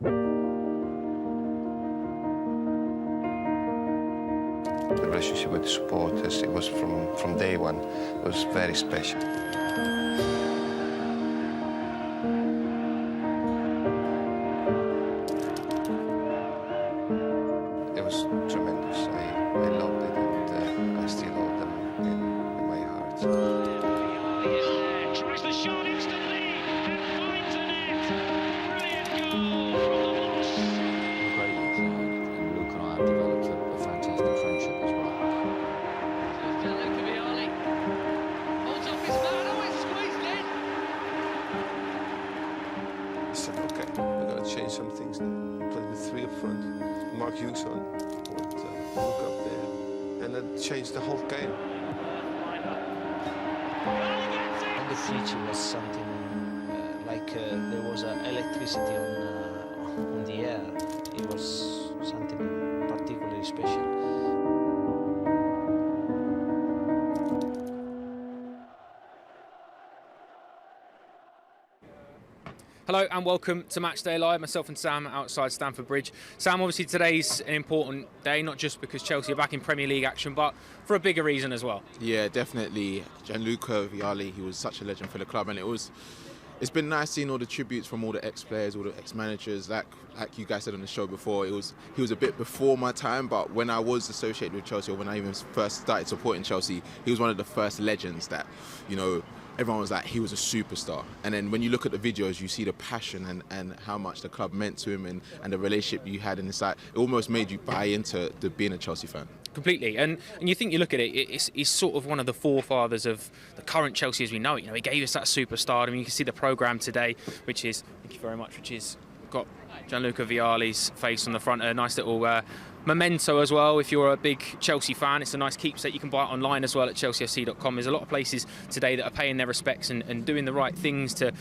The relationship with the supporters, it was from day one, it was very special. It was tremendous. I loved it, and I still hold them in my heart. Tries the shot instantly and finds the net. Brilliant goal from the box. Great, and Luke and I have developed a fantastic friendship as well. Gianluca Vialli holds up his man. Oh, it's squeezed in. I said, okay, we're going to change some things now. Play with three up front, Mark Hughes on, look up there, and that changed the whole game. On the pitch, it was something like there was electricity on the air. It was something particularly special. Hello and welcome to Matchday Live. Myself and Sam outside Stamford Bridge. Sam, obviously today's an important day, not just because Chelsea are back in Premier League action, but for a bigger reason as well. Yeah, definitely. Gianluca Vialli, he was such a legend for the club, and it's been nice seeing all the tributes from all the ex-players, all the ex-managers. Like you guys said on the show before, he was a bit before my time, but when I was associated with Chelsea, or when I even first started supporting Chelsea, he was one of the first legends that, everyone was like, he was a superstar. And then when you look at the videos, you see the passion and how much the club meant to him and the relationship you had inside. It almost made you buy into being a Chelsea fan. Completely, and you think, you look at it, he's sort of one of the forefathers of the current Chelsea as we know it. He gave us that superstar. I mean, you can see the programme today, which is, thank you very much, which is got Gianluca Vialli's face on the front, a nice little memento as well. If you're a big Chelsea fan, it's a nice keepsake. You can buy it online as well at chelseafc.com. There's a lot of places today that are paying their respects and doing the right things to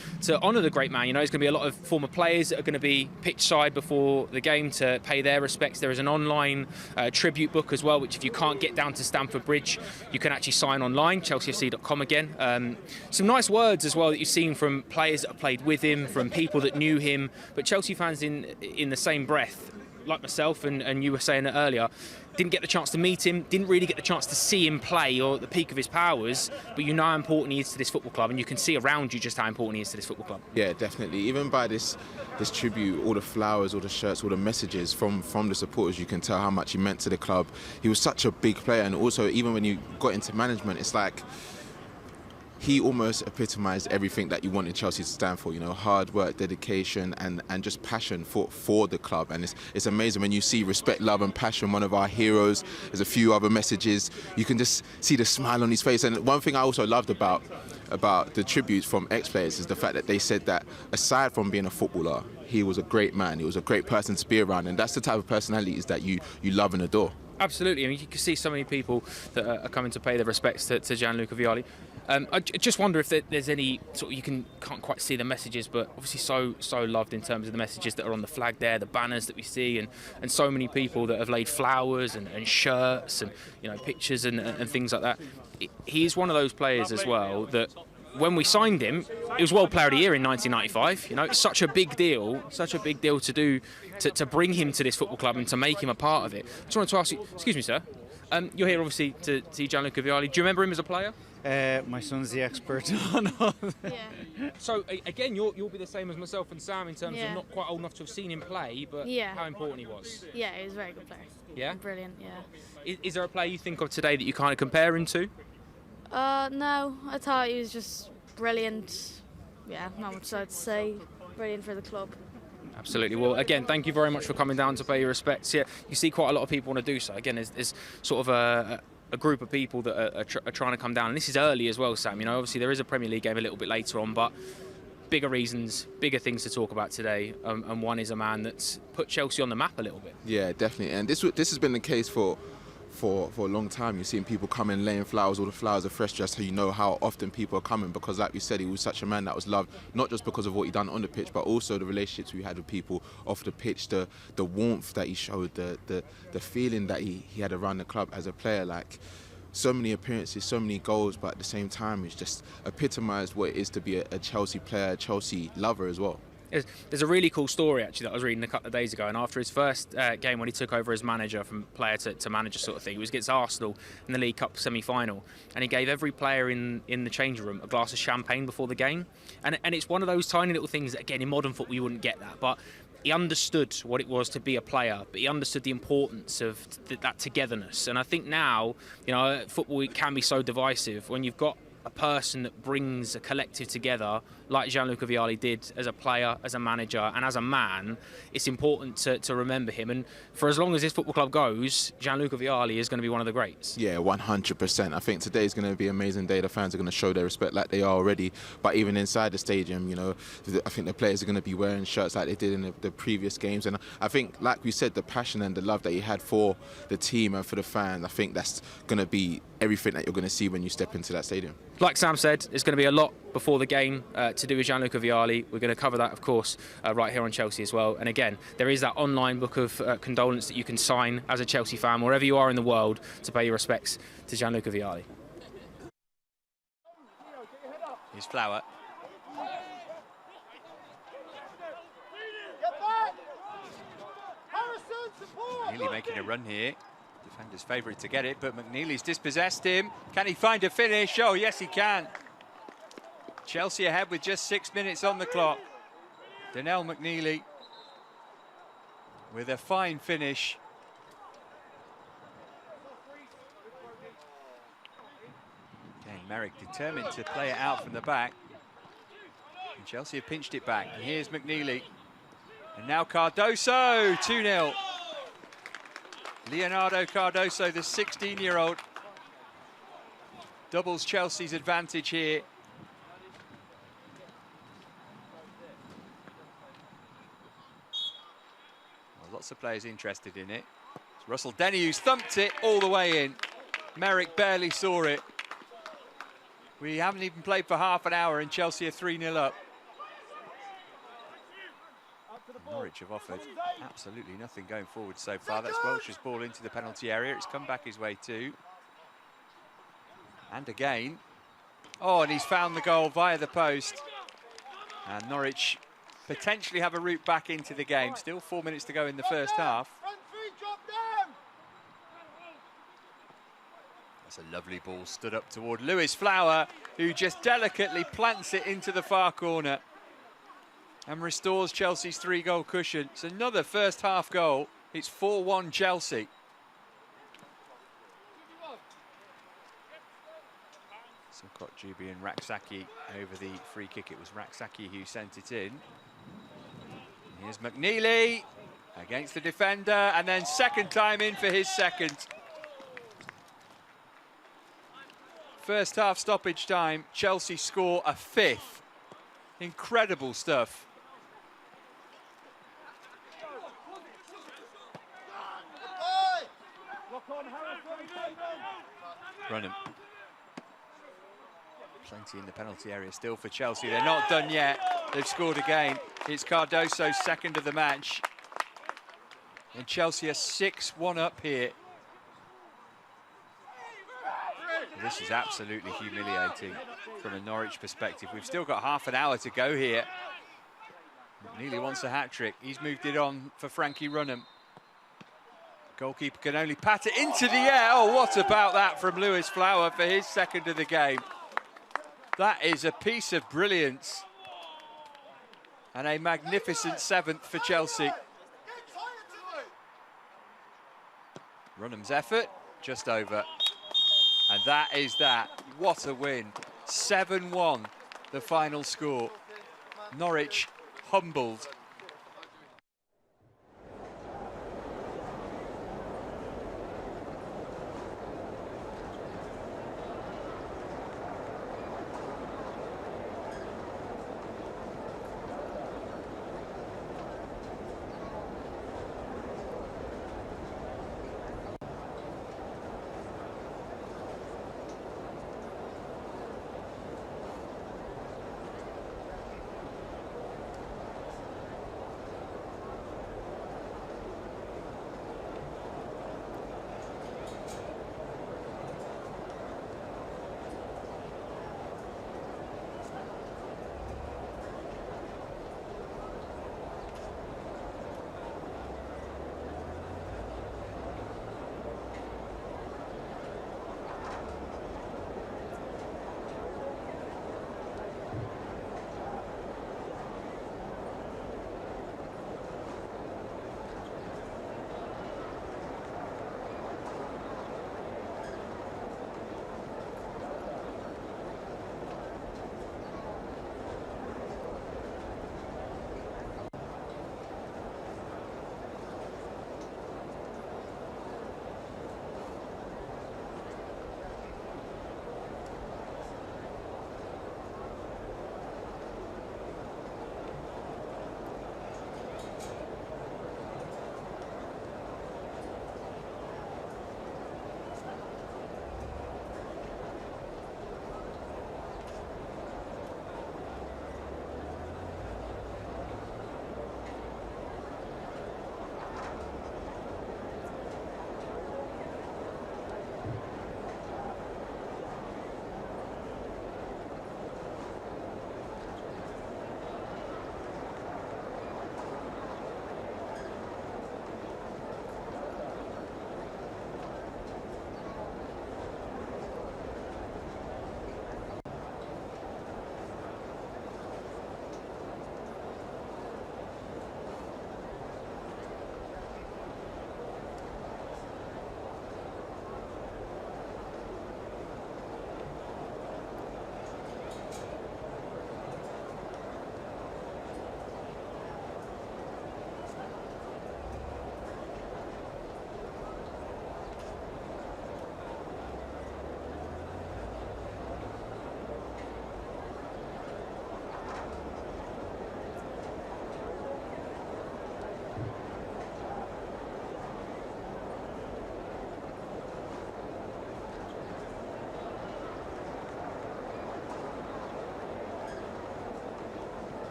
honour the great man. There's going to be a lot of former players that are going to be pitch side before the game to pay their respects. There is an online tribute book as well, which if you can't get down to Stamford Bridge, you can actually sign online, chelseafc.com again. Some nice words as well that you've seen from players that have played with him, from people that knew him, but Chelsea fans in the same breath, like myself and you were saying it earlier, didn't get the chance to meet him, didn't really get the chance to see him play or at the peak of his powers, but you know how important he is to this football club, and you can see around you just how important he is to this football club. Yeah, definitely. Even by this tribute, all the flowers, all the shirts, all the messages from the supporters, you can tell how much he meant to the club. He was such a big player, and also even when you got into management, it's like he almost epitomised everything that you wanted Chelsea to stand for, hard work, dedication, and just passion for the club. And it's amazing when you see respect, love and passion, one of our heroes. There's a few other messages. You can just see the smile on his face. And one thing I also loved about the tributes from ex-players is the fact that they said that aside from being a footballer, he was a great man. He was a great person to be around. And that's the type of personalities that you love and adore. Absolutely. I mean, you can see so many people that are coming to pay their respects to Gianluca Vialli. I just wonder if there's any sort of, can't quite see the messages, but obviously so loved in terms of the messages that are on the flag there, the banners that we see, and so many people that have laid flowers and shirts and pictures and things like that. He's one of those players as well that, when we signed him, it was World Player of the Year in 1995. It's such a big deal to do, to bring him to this football club and to make him a part of it. Just wanted to ask you, excuse me, sir. You're here obviously to see Gianluca Vialli. Do you remember him as a player? My son's the expert on all that. Yeah. So again, you'll be the same as myself and Sam in terms of not quite old enough to have seen him play, but how important he was. Yeah, he was a very good player. Yeah? Brilliant, yeah. Is there a player you think of today that you kind of compare him to? No, I thought he was just brilliant. Yeah, not much to say. Brilliant for the club. Absolutely. Well, again, thank you very much for coming down to pay your respects. Yeah, you see quite a lot of people want to do so. Again, there's sort of a group of people that are trying to come down. And this is early as well, Sam. Obviously there is a Premier League game a little bit later on, but bigger reasons, bigger things to talk about today. And one is a man that's put Chelsea on the map a little bit. Yeah, definitely. And this has been the case for a long time. You're seeing people come in laying flowers, all the flowers are fresh, just so you know how often people are coming, because like you said, he was such a man that was loved, not just because of what he done on the pitch, but also the relationships we had with people off the pitch, the warmth that he showed, the feeling that he had around the club as a player. Like, so many appearances, so many goals, but at the same time, it's just epitomised what it is to be a Chelsea player, a Chelsea lover as well. There's a really cool story actually that I was reading a couple of days ago, and after his first game when he took over as manager, from player to manager sort of thing, it was against Arsenal in the League Cup semi-final, and he gave every player in the changing room a glass of champagne before the game, and it's one of those tiny little things that, again, in modern football you wouldn't get that, but he understood what it was to be a player, but he understood the importance of that togetherness. And I think now, football can be so divisive when you've got a person that brings a collective together, like Gianluca Vialli did as a player, as a manager, and as a man. It's important to remember him. And for as long as this football club goes, Gianluca Vialli is going to be one of the greats. Yeah, 100%. I think today is going to be an amazing day. The fans are going to show their respect like they are already. But even inside the stadium, I think the players are going to be wearing shirts like they did in the previous games. And I think, like we said, the passion and the love that he had for the team and for the fans, I think that's going to be everything that you're going to see when you step into that stadium. Like Sam said, it's going to be a lot before the game to do with Gianluca Vialli. We're going to cover that, of course, right here on Chelsea as well. And again, there is that online book of condolence that you can sign as a Chelsea fan, wherever you are in the world, to pay your respects to Gianluca Vialli. Here's Flower. Nearly making a run here. Defender's favourite to get it, but McNeely's dispossessed him. Can he find a finish? Oh, yes, he can. Chelsea ahead with just 6 minutes on the clock. Donnell McNeely with a fine finish. Again, Merrick determined to play it out from the back. And Chelsea have pinched it back. And here's McNeely. And now Cardoso, 2-0. Leonardo Cardoso, the 16-year-old, doubles Chelsea's advantage here. Well, lots of players interested in it. It's Russell Denny who's thumped it all the way in. Merrick barely saw it. We haven't even played for half an hour and Chelsea are 3-0 up. Norwich have offered absolutely nothing going forward so far. That's Welsh's ball into the penalty area. It's come back his way too. And again. Oh, and he's found the goal via the post. And Norwich potentially have a route back into the game. Still 4 minutes to go in the first half. That's a lovely ball stood up toward Lewis Flower, who just delicately plants it into the far corner and restores Chelsea's 3-goal cushion. It's another first half goal. It's 4-1 Chelsea. Sokot, Jubi and Raksaki over the free kick. It was Raksaki who sent it in. Here's McNeely against the defender, and then second time in for his second. First half stoppage time, Chelsea score a fifth. Incredible stuff. Runham. Plenty in the penalty area still for Chelsea. They're not done yet. They've scored again. It's Cardoso's second of the match. And Chelsea are 6-1 up here. This is absolutely humiliating from a Norwich perspective. We've still got half an hour to go here. McNeely wants a hat-trick. He's moved it on for Frankie Runham. Goalkeeper can only pat it into the air. Oh, what about that from Lewis Flower for his second of the game? That is a piece of brilliance. And a magnificent seventh for Chelsea. Runham's effort, just over. And that is that. What a win. 7-1, the final score. Norwich humbled.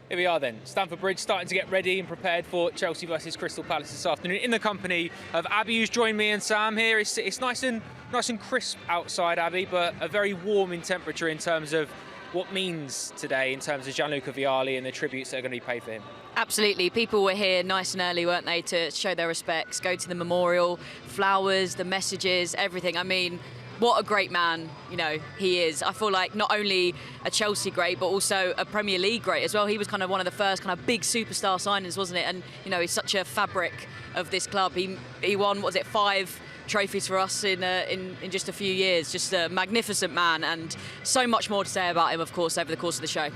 Here we are then, Stamford Bridge, starting to get ready and prepared for Chelsea versus Crystal Palace this afternoon, in the company of Abby, who's joined me and Sam here. It's nice and crisp outside, Abby, but a very warm in temperature in terms of what means today in terms of Gianluca Vialli and the tributes that are going to be paid for him. Absolutely. People were here nice and early, weren't they, to show their respects, go to the memorial, flowers, the messages, everything. I mean, what a great man, you know, he is. I feel like not only a Chelsea great, but also a Premier League great as well. He was kind of one of the first kind of big superstar signings, wasn't it? And, you know, he's such a fabric of this club. He won, what was it, 5 trophies for us in just a few years. Just a magnificent man, and so much more to say about him, of course, over the course of the show.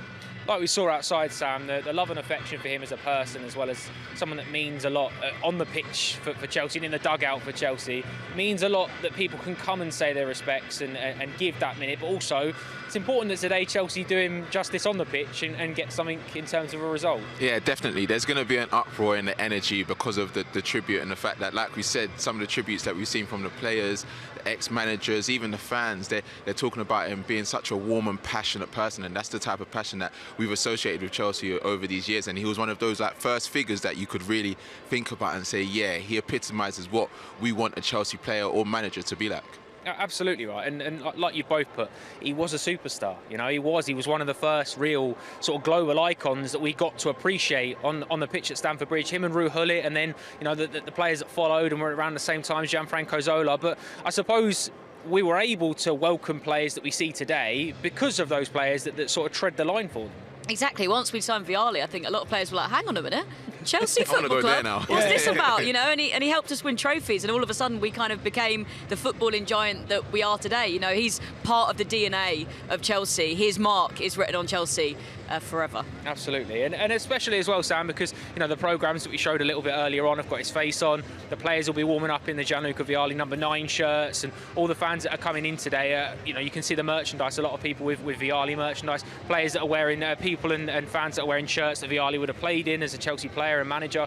Like we saw outside, Sam, the love and affection for him as a person, as well as someone that means a lot on the pitch for Chelsea and in the dugout for Chelsea, means a lot that people can come and say their respects and give that minute. But also, it's important that today Chelsea do him justice on the pitch and get something in terms of a result. Yeah, definitely. There's going to be an uproar in the energy because of the tribute and the fact that, like we said, some of the tributes that we've seen from the players, the ex-managers, even the fans, they're talking about him being such a warm and passionate person, and that's the type of passion that we've associated with Chelsea over these years. And he was one of those first figures that you could really think about and say, yeah, he epitomises what we want a Chelsea player or manager to be like. Absolutely right, and like you both put, he was a superstar. You know, he was one of the first real sort of global icons that we got to appreciate on the pitch at Stamford Bridge. Him and Rue Hullet, and then, you know, the players that followed and were around the same time, Gianfranco Zola. But I suppose we were able to welcome players that we see today because of those players that sort of tread the line for them. Exactly. Once we signed Vialli, I think a lot of players were like, hang on a minute, Chelsea Football Club, Club, what's this about? You know, and he helped us win trophies, and all of a sudden we kind of became the footballing giant that we are today. You know, he's part of the DNA of Chelsea. His mark is written on Chelsea forever. Absolutely, and especially as well, Sam, because, you know, the programmes that we showed a little bit earlier on have got his face on. The players will be warming up in the Gianluca Vialli number 9 shirts, and all the fans that are coming in today, you know, you can see the merchandise, a lot of people with Vialli merchandise, players that are wearing, people and fans that are wearing shirts that Vialli would have played in as a Chelsea player and manager.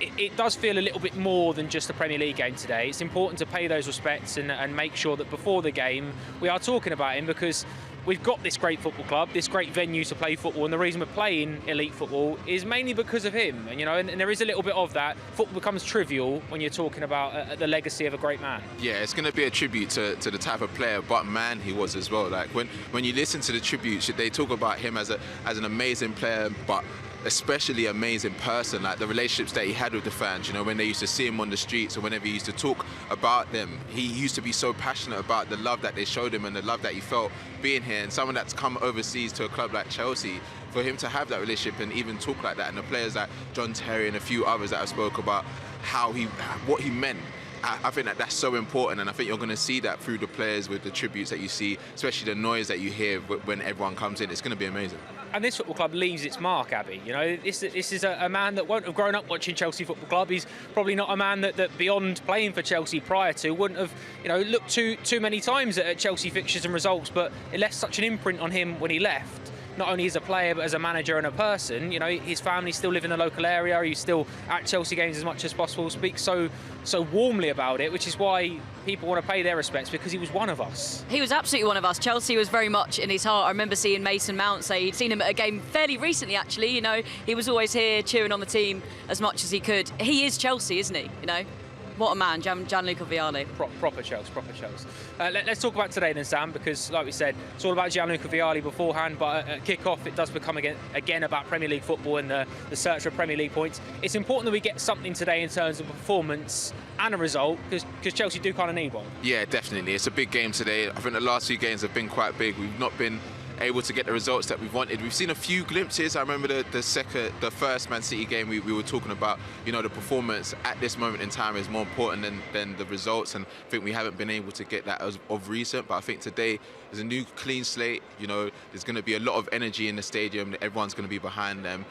It does feel a little bit more than just a Premier League game today. It's important to pay those respects and make sure that before the game we are talking about him, because we've got this great football club, this great venue to play football, and the reason we're playing elite football is mainly because of him. And, you know, and there is a little bit of that. Football becomes trivial when you're talking about the legacy of a great man. Yeah, it's going to be a tribute to the type of player, but man he was as well. Like when you listen to the tributes, they talk about him as an amazing player, but especially amazing person, like the relationships that he had with the fans. You know, when they used to see him on the streets or whenever he used to talk about them, he used to be so passionate about the love that they showed him and the love that he felt being here. And someone that's come overseas to a club like Chelsea, for him to have that relationship and even talk like that, and the players like John Terry and a few others that I spoke about, what he meant. I think that's so important, and I think you're going to see that through the players with the tributes that you see, especially the noise that you hear when everyone comes in. It's going to be amazing. And this football club leaves its mark, Abby. You know, this is a man that won't have grown up watching Chelsea Football Club. He's probably not a man that beyond playing for Chelsea prior to wouldn't have, you know, looked too many times at Chelsea fixtures and results, but it left such an imprint on him when he left. Not only as a player, but as a manager and a person. You know, his family still live in the local area. He's still at Chelsea games as much as possible. Speaks so warmly about it, which is why people want to pay their respects, because he was one of us. He was absolutely one of us. Chelsea was very much in his heart. I remember seeing Mason Mount say he'd seen him at a game fairly recently, actually. You know, he was always here cheering on the team as much as he could. He is Chelsea, isn't he? You know. What a man, Gianluca Vialli. Proper Chelsea. Let's talk about today then, Sam, because like we said, it's all about Gianluca Vialli beforehand, but at kick-off it does become again about Premier League football and the search for Premier League points. It's important that we get something today in terms of performance and a result, because Chelsea do kind of need one. Yeah, definitely. It's a big game today. I think the last few games have been quite big. We've not been able to get the results that we've wanted. We've seen a few glimpses. I remember the first Man City game, we were talking about, you know, the performance at this moment in time is more important than the results, and I think we haven't been able to get that of recent. But I think today there's a new clean slate. You know, there's going to be a lot of energy in the stadium. Everyone's going to be behind them.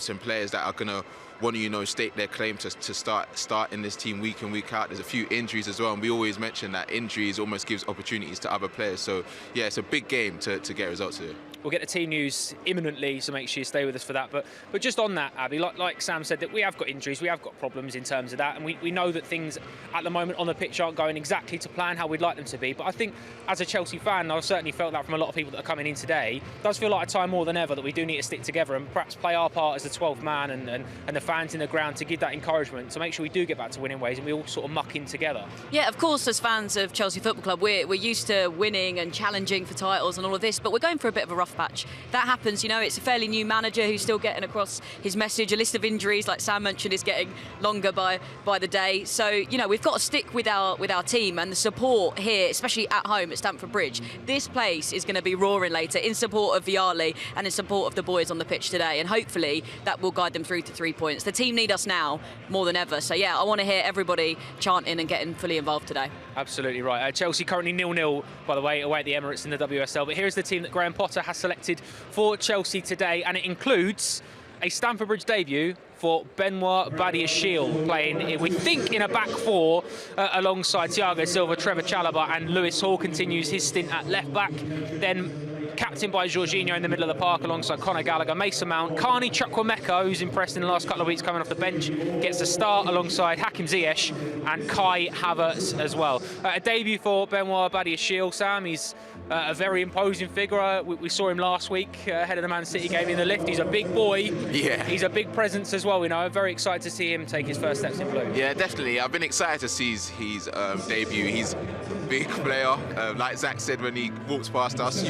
Some players that are going to want to, you know, stake their claim to start in this team week in, week out. There's a few injuries as well, and we always mention that injuries almost gives opportunities to other players. So yeah, it's a big game to get results here. We'll get the team news imminently, so make sure you stay with us for that. But just on that, Abby, like Sam said, that we have got injuries, we have got problems in terms of that, and we know that things at the moment on the pitch aren't going exactly to plan how we'd like them to be. But I think as a Chelsea fan, I've certainly felt that from a lot of people that are coming in today, it does feel like a time more than ever that we do need to stick together and perhaps play our part as the 12th man and the fans in the ground to give that encouragement, to make sure we do get back to winning ways and we all sort of muck in together. Yeah, of course, as fans of Chelsea Football Club, we're used to winning and challenging for titles and all of this, but we're going for a bit of a rough patch. That happens, you know, it's a fairly new manager who's still getting across his message. A list of injuries, like Sam mentioned, is getting longer by the day. So, you know, we've got to stick with our team and the support here, especially at home at Stamford Bridge. This place is going to be roaring later in support of Vialli and in support of the boys on the pitch today, and hopefully that will guide them through to 3 points. The team need us now more than ever. So, yeah, I want to hear everybody chanting and getting fully involved today. Absolutely right. Chelsea currently 0-0, by the way, away at the Emirates in the WSL. But here's the team that Graham Potter has selected for Chelsea today, and it includes a Stamford Bridge debut for Benoit Badiashile, playing, we think, in a back four alongside Thiago Silva, Trevor Chalobah, and Lewis Hall continues his stint at left back. Then captained by Jorginho in the middle of the park alongside Conor Gallagher, Mason Mount, Carney Chukwuemeka, who's impressed in the last couple of weeks coming off the bench, gets a start alongside Hakim Ziyech and Kai Havertz as well. A debut for Benoit Badiashile, Sam. He's a very imposing figure. We saw him last week ahead of the Man City game in the lift. He's a big boy. Yeah. He's a big presence as well, you know. I'm very excited to see him take his first steps in blue. Yeah, definitely. I've been excited to see his debut. He's a big player. Like Zach said when he walks past us,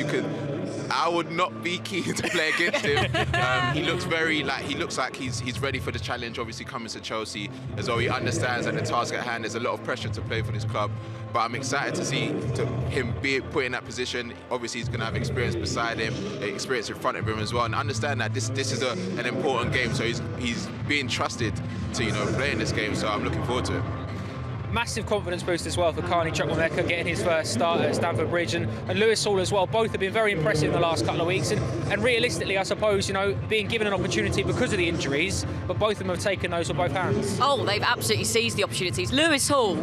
I would not be keen to play against him. He looks like he's ready for the challenge, obviously coming to Chelsea, as though he understands that the task at hand, there's a lot of pressure to play for this club. But I'm excited to see him be put in that position. Obviously, he's going to have experience beside him, experience in front of him as well, and understand that this is an important game. So he's being trusted to, you know, play in this game. So I'm looking forward to it. Massive confidence boost as well for Carney Chukwuemeka getting his first start at Stamford Bridge, and Lewis Hall as well. Both have been very impressive in the last couple of weeks, and realistically, I suppose, you know, being given an opportunity because of the injuries, but both of them have taken those with both hands. Oh, they've absolutely seized the opportunities. Lewis Hall,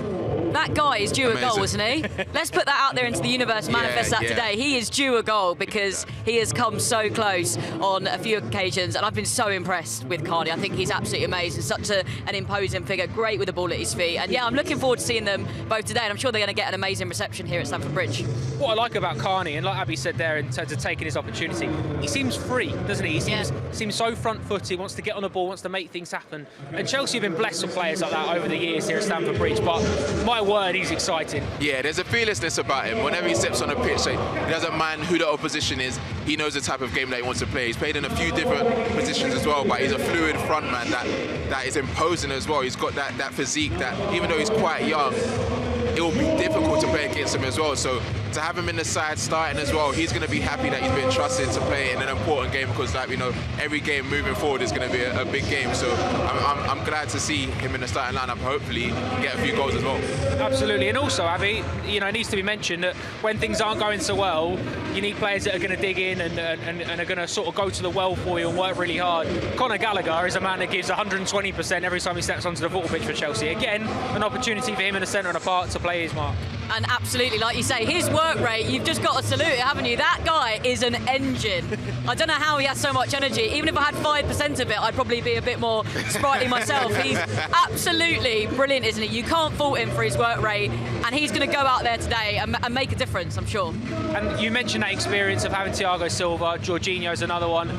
that guy is due a goal, isn't he? Let's put that out there into the universe, manifest that today. He is due a goal because he has come so close on a few occasions, and I've been so impressed with Carney. I think he's absolutely amazing, such an imposing figure, great with the ball at his feet, and yeah, I'm looking forward to seeing them both today, and I'm sure they're going to get an amazing reception here at Stamford Bridge. What I like about Carney, and like Abby said there, in terms of taking his opportunity, he seems free, doesn't he? He seems so front-footed, wants to get on the ball, wants to make things happen. And Chelsea have been blessed with players like that over the years here at Stamford Bridge, but my word, he's exciting. Yeah, there's a fearlessness about him. Whenever he steps on the pitch, he doesn't mind who the opposition is. He knows the type of game that he wants to play. He's played in a few different positions as well, but he's a fluid front man that is imposing as well. He's got that physique that, even though he's quite young, it will be difficult to play against him as well. So to have him in the side starting as well, he's going to be happy that he's been trusted to play in an important game, because, like, we know, every game moving forward is going to be a big game. So I'm glad to see him in the starting lineup. Hopefully get a few goals as well. Absolutely. And also, Abby, you know, it needs to be mentioned that when things aren't going so well, you need players that are going to dig in and are going to sort of go to the well for you and work really hard. Conor Gallagher is a man that gives 120% every time he steps onto the football pitch for Chelsea. Again, an opportunity for him in the centre and a part to play his mark. And absolutely, like you say, his work rate, you've just got to salute it, haven't you? That guy is an engine. I don't know how he has so much energy. Even if I had 5% of it, I'd probably be a bit more sprightly myself. He's absolutely brilliant, isn't he? You can't fault him for his work rate, and he's going to go out there today and make a difference, I'm sure. And you mentioned that experience of having Thiago Silva, Jorginho's another one.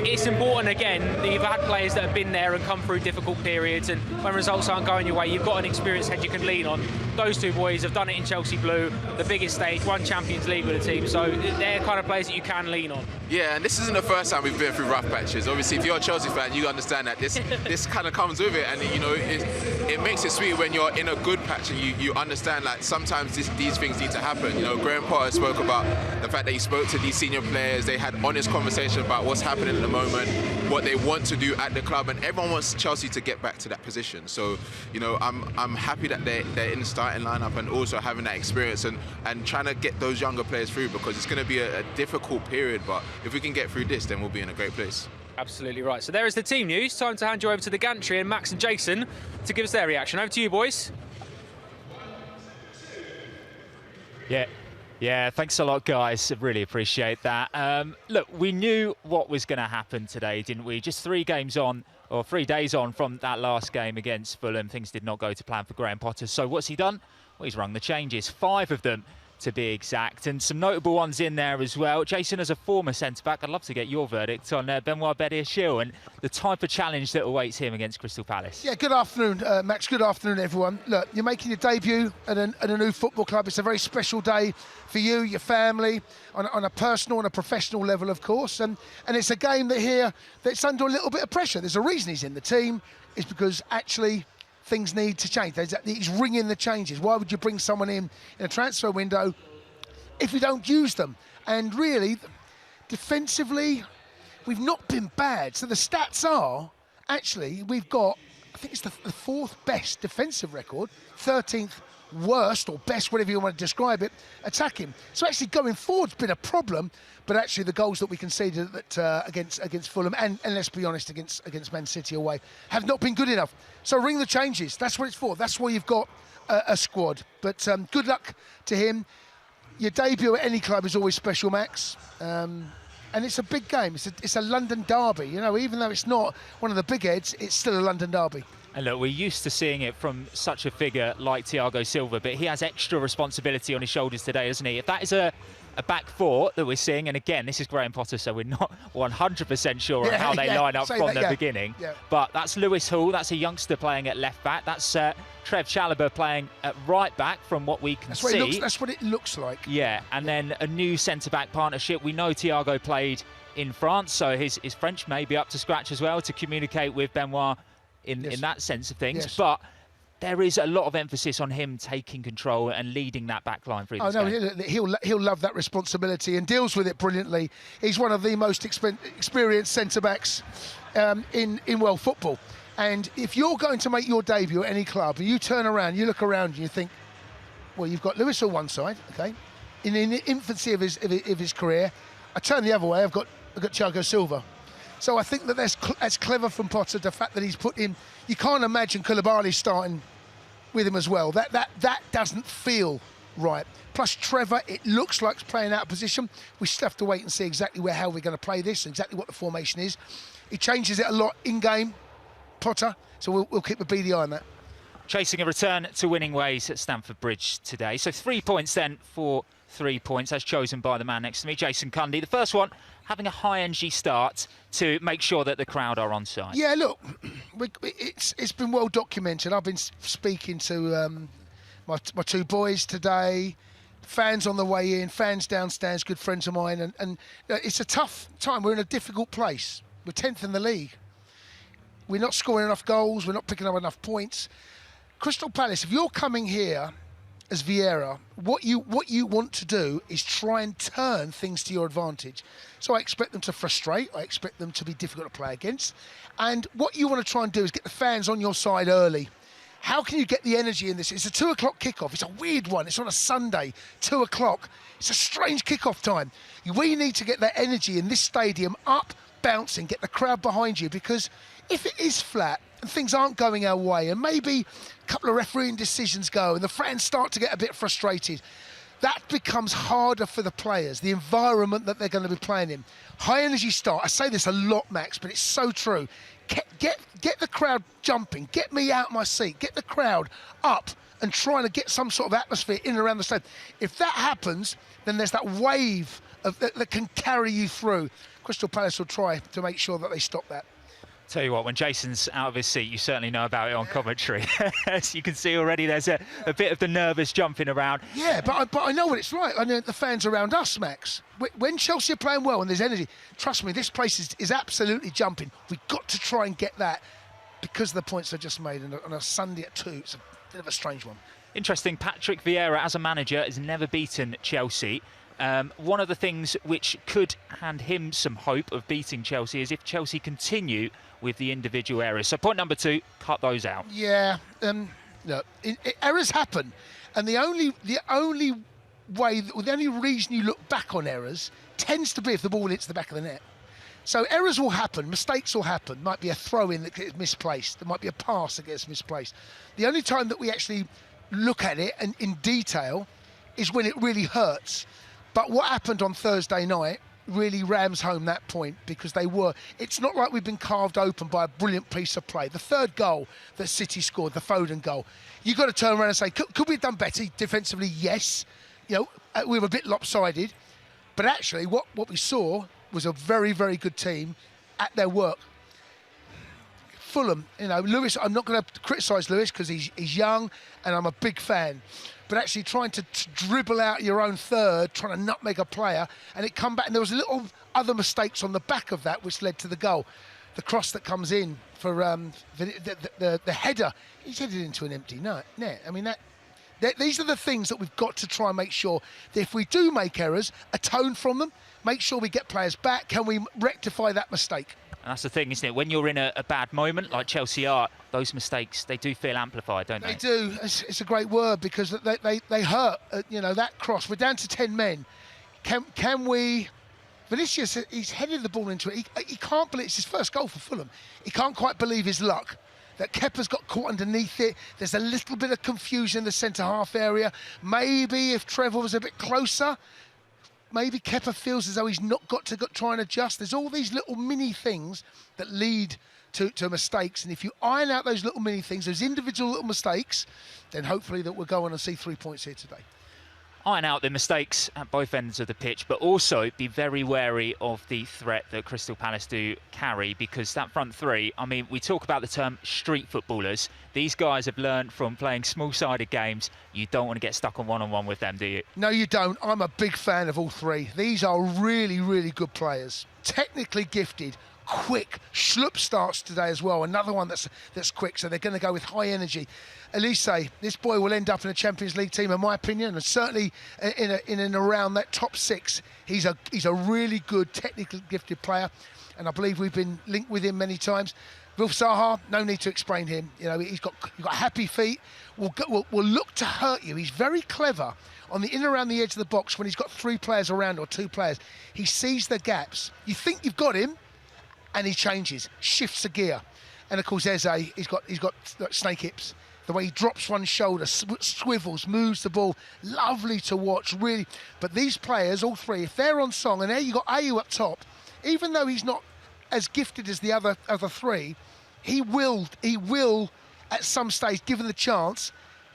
It's important, again, that you've had players that have been there and come through difficult periods, and when results aren't going your way, you've got an experienced head you can lean on. Those two boys have done it in Chelsea blue, the biggest stage, won Champions League with the team, so they're kind of players that you can lean on. Yeah, and this isn't the first time we've been through rough patches. Obviously, if you're a Chelsea fan, you understand that this kind of comes with it, and, you know, it makes it sweet when you're in a good patch and you understand, like, sometimes these things need to happen. You know, Graham Potter spoke about the fact that he spoke to these senior players. They had honest conversation about what's happening at the moment, what they want to do at the club, and everyone wants Chelsea to get back to that position. So, you know, I'm happy that they're in the starting lineup and also having that experience and trying to get those younger players through, because it's going to be a difficult period, but if we can get through this, then we'll be in a great place. Absolutely right. So there is the team news. Time to hand you over to the gantry and Max and Jason to give us their reaction. Over to you, boys. Yeah, Yeah, thanks a lot, guys. I really appreciate that. Look, we knew what was going to happen today, didn't we? Just 3 days on from that last game against Fulham, things did not go to plan for Graham Potter. So what's he done? Well, he's rung the changes, 5 of them to be exact, and some notable ones in there as well. Jason, as a former centre-back, I'd love to get your verdict on Benoit Badiashile and the type of challenge that awaits him against Crystal Palace. Yeah, good afternoon, Max. Good afternoon, everyone. Look, you're making your debut at a new football club. It's a very special day for you, your family, on a personal and a professional level, of course. And it's a game that's under a little bit of pressure. There's a reason he's in the team. It's because actually things need to change. He's ringing the changes. Why would you bring someone in a transfer window if you don't use them? And really, defensively, we've not been bad. So the stats are, actually, we've got, I think it's the 4th best defensive record, 13th worst or best, whatever you want to describe it, attacking. So actually going forward's been a problem, but actually the goals that we conceded against Fulham and let's be honest, against Man City away, have not been good enough. So ring the changes. That's what it's for. That's why you've got a squad. But good luck to him. Your debut at any club is always special, Max. And it's a big game. It's a London derby. You know, even though it's not one of the big heads, it's still a London derby. And look, we're used to seeing it from such a figure like Thiago Silva, but he has extra responsibility on his shoulders today, doesn't he? If that is a back 4 that we're seeing, and again, this is Graham Potter, so we're not 100% sure on how they line up from the beginning. Yeah. But that's Lewis Hall, that's a youngster playing at left back. That's Trev Chalobah playing at right back from what we can see. That's what it looks like. Yeah, and then a new centre-back partnership. We know Thiago played in France, so his French may be up to scratch as well to communicate with Benoit in that sense of things. Yes. But there is a lot of emphasis on him taking control and leading that back line through this game. He'll love that responsibility and deals with it brilliantly. He's one of the most experienced centre-backs in world football. And if you're going to make your debut at any club, and you turn around, you look around and you think, well, you've got Lewis on one side, okay? In the infancy of his career, I turn the other way, I've got Thiago Silva. So I think that's clever from Potter, the fact that he's put in. You can't imagine Koulibaly starting with him as well. That doesn't feel right. Plus Trevor, it looks like he's playing out of position. We still have to wait and see exactly how we're going to play this, exactly what the formation is. He changes it a lot in game, Potter. So we'll keep a beady eye on that. Chasing a return to winning ways at Stamford Bridge today. So 3 points then for 3 points as chosen by the man next to me, Jason Cundy. The first one, having a high energy start to make sure that the crowd are on side. Yeah, look, it's been well documented. I've been speaking to my 2 boys today, fans on the way in, fans downstairs, good friends of mine, and it's a tough time. We're in a difficult place. We're 10th in the league. We're not scoring enough goals. We're not picking up enough points. Crystal Palace, if you're coming here as Vieira, what you want to do is try and turn things to your advantage. So I expect them to frustrate. I expect them to be difficult to play against. And what you want to try and do is get the fans on your side early. How can you get the energy in this? It's a 2 o'clock kickoff. It's a weird one. It's on a Sunday, 2 o'clock. It's a strange kickoff time. We need to get that energy in this stadium up, bouncing, get the crowd behind you, because if it is flat and things aren't going our way, and maybe a couple of refereeing decisions go and the fans start to get a bit frustrated, that becomes harder for the players, the environment that they're going to be playing in. High energy start, I say this a lot, Max, but it's so true. Get the crowd jumping, get me out my seat, get the crowd up and trying to get some sort of atmosphere in and around the stadium. If that happens, then there's that wave that can carry you through. Crystal Palace will try to make sure that they stop that. Tell you what, when Jason's out of his seat, you certainly know about it on commentary. As you can see already, there's a bit of the nervous jumping around. Yeah, but I know what it's like. I know the fans around us, Max. When Chelsea are playing well and there's energy, trust me, this place is absolutely jumping. We've got to try and get that because of the points I just made on a Sunday at 2. It's a bit of a strange one. Interesting, Patrick Vieira, as a manager, has never beaten Chelsea. One of the things which could hand him some hope of beating Chelsea is if Chelsea continue with the individual errors. So point number 2, cut those out. Yeah, look, errors happen, and the only reason you look back on errors tends to be if the ball hits the back of the net. So errors will happen, mistakes will happen. Might be a throw-in that gets misplaced. There might be a pass that gets misplaced. The only time that we actually look at it and in detail is when it really hurts. But what happened on Thursday night really rams home that point, because it's not like we've been carved open by a brilliant piece of play. The third goal that City scored, the Foden goal, you've got to turn around and say, could we have done better defensively? Yes. We were a bit lopsided, but actually what we saw was a very, very good team at their work. Fulham, Lewis, I'm not going to criticise Lewis because he's young and I'm a big fan. But actually trying to dribble out your own third, trying to nutmeg a player, and it come back, and there was a little other mistakes on the back of that which led to the goal. The cross that comes in for the header, he's headed into an empty net. I mean, these are the things that we've got to try and make sure that if we do make errors, atone from them, make sure we get players back. Can we rectify that mistake? And that's the thing, isn't it? When you're in a bad moment, like Chelsea are, those mistakes, they do feel amplified, don't they? They do. It's a great word, because they hurt. That cross. We're down to 10 men. Can we... Vinicius, he's headed the ball into it. He can't believe... It's his first goal for Fulham. He can't quite believe his luck. That Kepa's got caught underneath it. There's a little bit of confusion in the centre-half area. Maybe if Trevor was a bit closer... Maybe Kepa feels as though he's not got to try and adjust. There's all these little mini things that lead to mistakes. And if you iron out those little mini things, those individual little mistakes, then hopefully that we'll go on and see 3 points here today. Iron out the mistakes at both ends of the pitch, but also be very wary of the threat that Crystal Palace do carry, because that front three, I mean, we talk about the term street footballers. These guys have learned from playing small-sided games. You don't want to get stuck on one-on-one with them, do you? No, you don't. I'm a big fan of all three. These are really, really good players. Technically gifted, quick. Schlupp starts today as well, another one that's quick, so they're going to go with high energy. Elise, this boy will end up in a Champions League team, in my opinion, and certainly in and around that top six. He's a really good, technically gifted player, and I believe we've been linked with him many times. Wilf Zaha, no need to explain him. He's got happy feet. Will look to hurt you. He's very clever on the in and around the edge of the box when he's got 3 players around or 2 players. He sees the gaps. You think you've got him, and he changes, shifts a gear. And of course, Eze, he's got snake hips. The way he drops one shoulder, swivels, moves the ball, lovely to watch, really. But these players, all 3, if they're on song, and there you got Ayew up top, even though he's not as gifted as the other 3, he will at some stage, given the chance,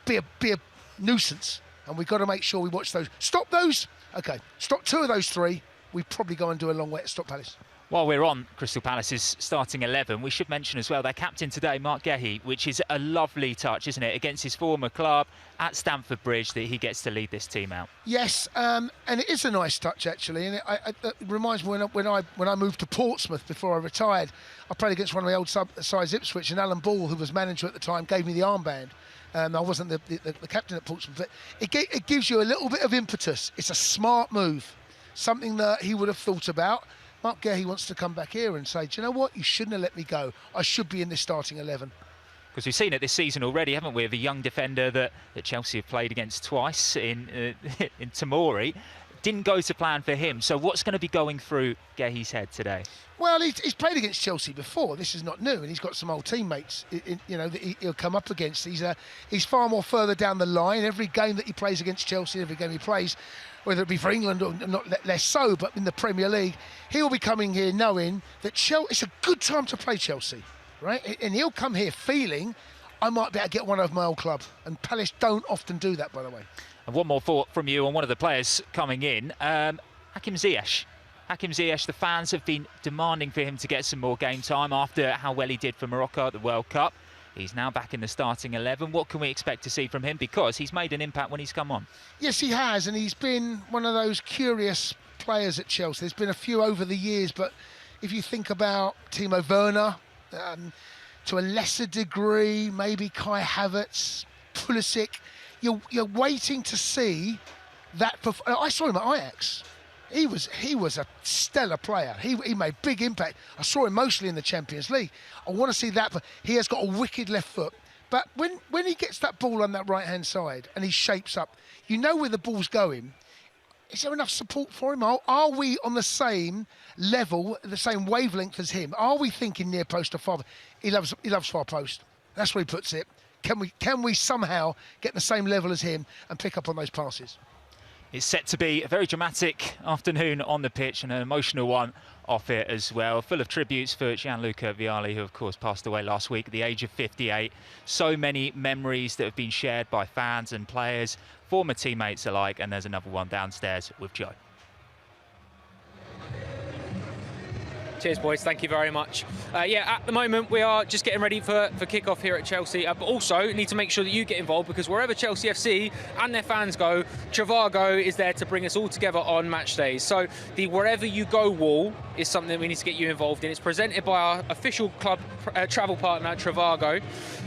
be a nuisance. And we've got to make sure we watch those. Stop those. Okay, stop 2 of those 3. We probably go and do a long way to stop Palace. While we're on Crystal Palace's starting 11, we should mention as well their captain today, Mark Guéhi, which is a lovely touch, isn't it, against his former club at Stamford Bridge, that he gets to lead this team out. Yes, and it is a nice touch actually, and it reminds me when I moved to Portsmouth before I retired. I played against one of my old sides, Ipswich, and Alan Ball, who was manager at the time, gave me the armband. I wasn't the captain at Portsmouth, but it gives you a little bit of impetus. It's a smart move, something that he would have thought about. Mark Guéhi wants to come back here and say, do you know what? You shouldn't have let me go. I should be in this starting 11. Because we've seen it this season already, haven't we, of a young defender that Chelsea have played against twice in Tomori. Didn't go to plan for him. So what's going to be going through Guéhi's head today? Well, he's played against Chelsea before. This is not new, and he's got some old teammates, that he'll come up against. He's far more further down the line. Every game that he plays against Chelsea, every game he plays, whether it be for England or not less so, but in the Premier League, he'll be coming here knowing that it's a good time to play Chelsea, right? And he'll come here feeling, I might be able to get one of my old club. And Palace don't often do that, by the way. And one more thought from you on one of the players coming in, Hakim Ziyech. Hakim Ziyech, the fans have been demanding for him to get some more game time after how well he did for Morocco at the World Cup. He's now back in the starting 11. What can we expect to see from him? Because he's made an impact when he's come on. Yes, he has, and he's been one of those curious players at Chelsea. There's been a few over the years, but if you think about Timo Werner, to a lesser degree, maybe Kai Havertz, Pulisic, you're waiting to see that. I saw him at Ajax. He was a stellar player. He made big impact. I saw him mostly in the Champions League. I want to see that, but he has got a wicked left foot. But when he gets that ball on that right-hand side and he shapes up, you know where the ball's going. Is there enough support for him? Are we on the same level, the same wavelength as him? Are we thinking near post or far? He loves far post. That's where he puts it. Can we somehow get the same level as him and pick up on those passes? It's set to be a very dramatic afternoon on the pitch and an emotional one off it as well. Full of tributes for Gianluca Vialli, who of course passed away last week at the age of 58. So many memories that have been shared by fans and players, former teammates alike, and there's another one downstairs with Joe. Cheers, boys. Thank you very much. Yeah, at the moment, we are just getting ready for kick-off here at Chelsea. But also, need to make sure that you get involved, because wherever Chelsea FC and their fans go, Trivago is there to bring us all together on match days. So the Wherever You Go wall is something that we need to get you involved in. It's presented by our official club travel partner, Trivago.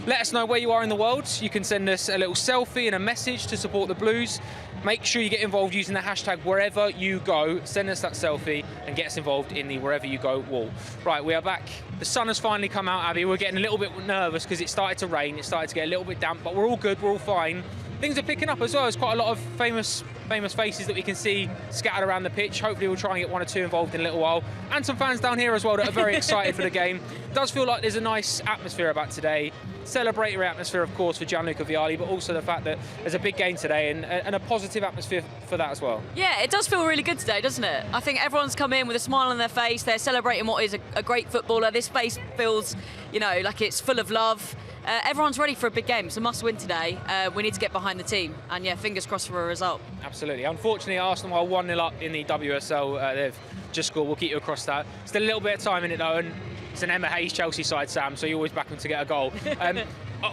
Let us know where you are in the world. You can send us a little selfie and a message to support the Blues. Make sure you get involved using the hashtag Wherever You Go. Send us that selfie and get us involved in the Wherever You Go wall. Right, we are back. The sun has finally come out, Abby. We're getting a little bit nervous because it started to rain. It started to get a little bit damp, but we're all good. We're all fine. Things are picking up as well. There's quite a lot of famous faces that we can see scattered around the pitch. Hopefully we'll try and get one or two involved in a little while. And some fans down here as well that are very excited for the game. It does feel like there's a nice atmosphere about today. Celebratory atmosphere, of course, for Gianluca Vialli, but also the fact that there's a big game today and a positive atmosphere for that as well. Yeah, it does feel really good today, doesn't it? I think everyone's come in with a smile on their face. They're celebrating what is a great footballer. This place feels, you know, like it's full of love. Everyone's ready for a big game. It's a must-win today. We need to get behind the team, and yeah, fingers crossed for a result. Absolutely. Unfortunately, Arsenal are 1-0 up in the WSL. They've just scored. We'll keep you across that. Still a little bit of time in it though, and it's an Emma Hayes Chelsea side, Sam, so you always back them to get a goal.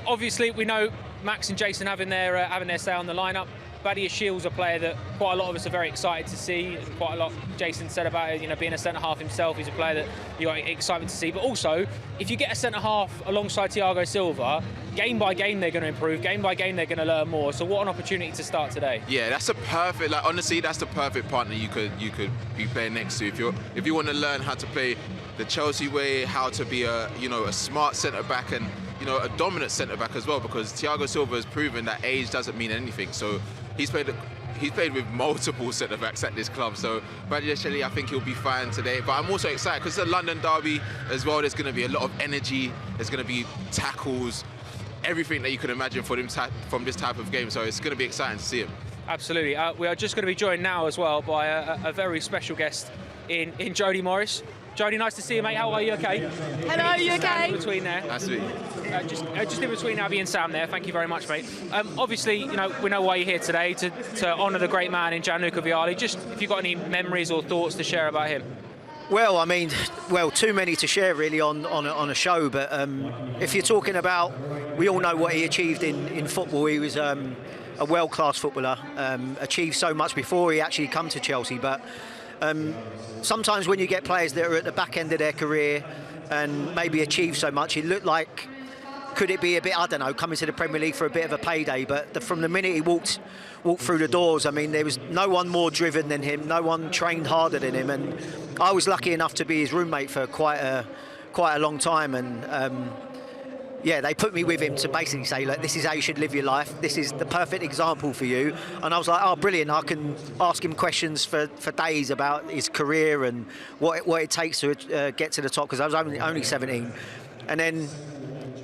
Obviously, we know Max and Jason having their say on the lineup. Badia Shields, a player that quite a lot of us are very excited to see. Quite a lot Jason said about it, you know, being a centre-half himself. He's a player that you got excitement to see. But also, if you get a centre-half alongside Thiago Silva, game by game they're going to improve. Game by game they're going to learn more. So what an opportunity to start today. Yeah, that's a perfect. Like honestly, that's the perfect partner you could be playing next to if you want to learn how to play the Chelsea way, how to be a smart centre-back and a dominant centre-back as well, because Thiago Silva has proven that age doesn't mean anything. So he's played with multiple centre-backs at this club. So Badia Shields, I think he'll be fine today. But I'm also excited because it's a London derby as well. There's going to be a lot of energy. There's going to be tackles, everything that you can imagine from this type of game. So it's going to be exciting to see him. Absolutely. We are just going to be joined now as well by a very special guest in Jodie Morris. Jodie, nice to see you, mate. How are you? Okay? Hello, you okay? In between there. Nice to meet you. Just in between Abby and Sam there. Thank you very much, mate. Obviously, we know why you're here today, to honour the great man in Gianluca Vialli. Just if you've got any memories or thoughts to share about him. Well, I mean, too many to share really on a show. But if you're talking about, we all know what he achieved in football. He was a world-class footballer. Achieved so much before he actually come to Chelsea. But sometimes when you get players that are at the back end of their career and maybe achieve so much, it looked like, could it be a bit, I don't know, coming to the Premier League for a bit of a payday? But from the minute he walked through the doors, I mean, there was no one more driven than him, no one trained harder than him. And I was lucky enough to be his roommate for quite a long time. And yeah, they put me with him to basically say, look, this is how you should live your life. This is the perfect example for you. And I was like, oh, brilliant. I can ask him questions for days about his career and what it takes to get to the top, because I was only 17. And then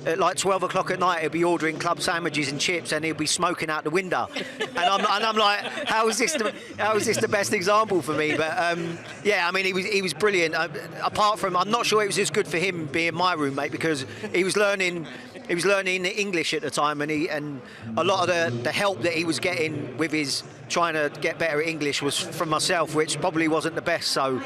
at like 12 o'clock at night, he'll be ordering club sandwiches and chips, and he'll be smoking out the window. And I'm like, how is this the best example for me? But yeah, I mean, he was brilliant. Apart from, I'm not sure it was as good for him being my roommate, because he was learning English at the time, and a lot of the help that he was getting with his trying to get better at English was from myself, which probably wasn't the best. So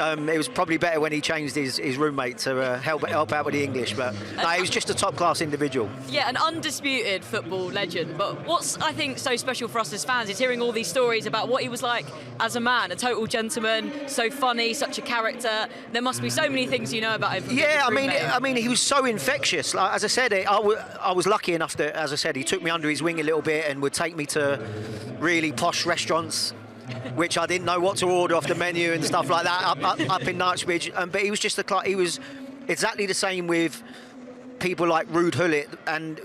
it was probably better when he changed his roommate to help out with the English. But no, he was just a top-class individual. Yeah, an undisputed football legend. But what's, I think, so special for us as fans is hearing all these stories about what he was like as a man, a total gentleman, so funny, such a character. There must be so many things you know about him. Yeah, I mean, he was so infectious. Like, as I said, I was lucky enough that, as I said, he took me under his wing a little bit and would take me to really posh restaurants, which I didn't know what to order off the menu and stuff like that up in Knightsbridge. But he was just he was exactly the same with people like Ruud Gullit, and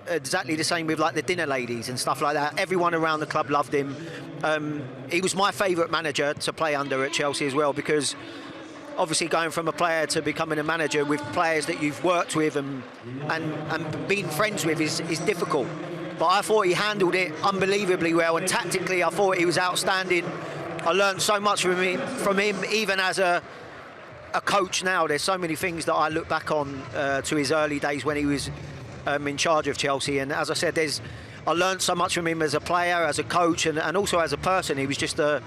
exactly the same with like the dinner ladies and stuff like that. Everyone around the club loved him. He was my favourite manager to play under at Chelsea as well, because obviously going from a player to becoming a manager with players that you've worked with and been friends with is difficult. but I thought he handled it unbelievably well, and tactically I thought he was outstanding. I learned so much from him, even as a coach now. There's so many things that I look back on to his early days when he was in charge of Chelsea, and as I said, I learned so much from him as a player, as a coach, and also as a person. He was just a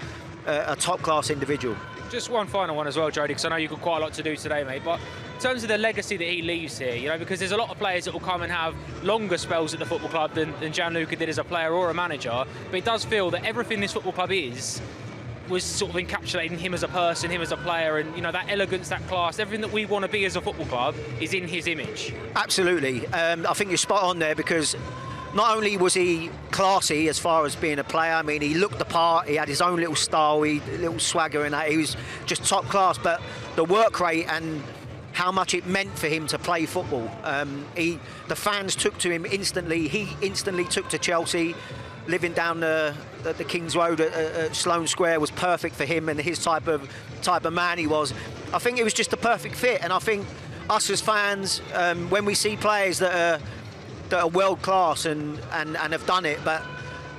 top-class individual. Just one final one as well, Jody, because I know you've got quite a lot to do today, mate, but in terms of the legacy that he leaves here, you know, because there's a lot of players that will come and have longer spells at the football club than Gianluca did as a player or a manager, but it does feel that everything this football club was sort of encapsulating him as a person, him as a player, and, you know, that elegance, that class, everything that we want to be as a football club is in his image. Absolutely. I think you're spot on there, because not only was he classy as far as being a player, I mean, he looked the part, he had his own little style, little swagger in that, he was just top class, but the work rate and how much it meant for him to play football. The fans took to him instantly, he instantly took to Chelsea. Living down the King's Road at Sloane Square was perfect for him and his type of man he was. I think it was just a perfect fit, and I think us as fans, when we see players that are world class and have done it, but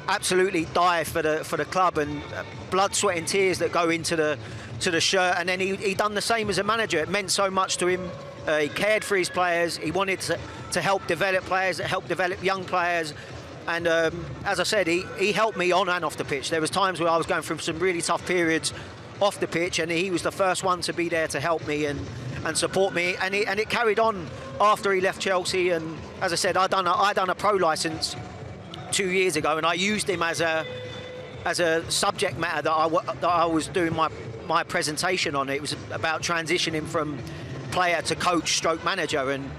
absolutely die for the club, and blood, sweat and tears that go into the shirt, and then he done the same as a manager. It meant so much to him. He cared for his players. He wanted to help develop players, help develop young players. And as I said, he helped me on and off the pitch. There was times where I was going through some really tough periods off the pitch, and he was the first one to be there to help me and support me. And it carried on after he left Chelsea. And as I said, I done a pro license 2 years ago, and I used him as a subject matter that I was doing my presentation on. It was about transitioning from player to coach stroke manager, and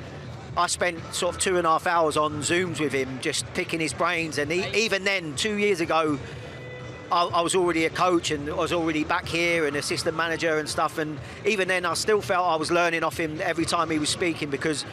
I spent sort of 2.5 hours on Zooms with him, just picking his brains. And even then, 2 years ago, I was already a coach and I was already back here, an assistant manager and stuff. And even then, I still felt I was learning off him every time he was speaking, because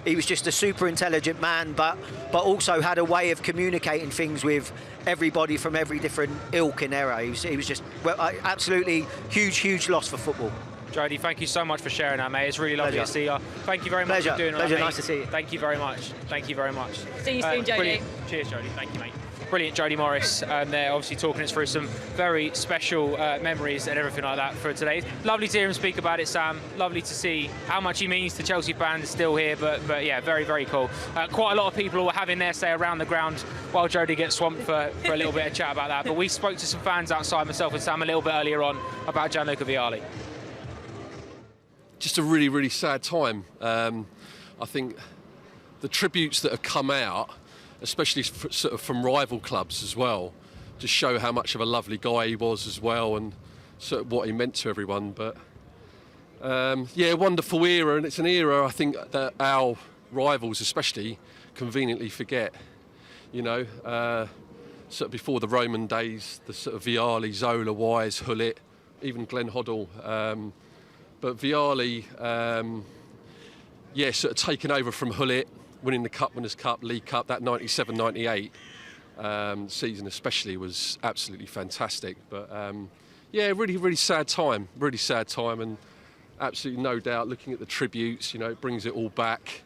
he was just a super intelligent man, but also had a way of communicating things with everybody from every different ilk and era. He was just absolutely huge loss for football. Jody, thank you so much for sharing that, mate. It's really lovely to see you. Thank you very much for doing that, mate. Nice to see you. Thank you very much. Thank you very much. See you soon, Jody. Brilliant. Cheers, Jody. Thank you, mate. Brilliant, Jody Morris. They're obviously talking us through some very special memories and everything like that for today. Lovely to hear him speak about it, Sam. Lovely to see how much he means to Chelsea fans still here, but yeah, very cool. Quite a lot of people were having their say around the ground while Jody gets swamped for a little bit of chat about that. But we spoke to some fans outside, myself and Sam, a little bit earlier on about Gianluca Vialli. Just a really sad time. I think the tributes that have come out, especially sort of from rival clubs as well, just show how much of a lovely guy he was as well, and sort of what he meant to everyone. But yeah, wonderful era, and it's an era I think that our rivals especially conveniently forget. You know, sort of before the Roman days, the sort of Vialli, Zola, Wise, Hullet, even Glenn Hoddle. But Vialli, yeah, sort of taken over from Hullet, winning the Cup Winners' Cup, League Cup, that 97-98 season especially was absolutely fantastic. But yeah, really sad time, and absolutely no doubt looking at the tributes, you know, it brings it all back.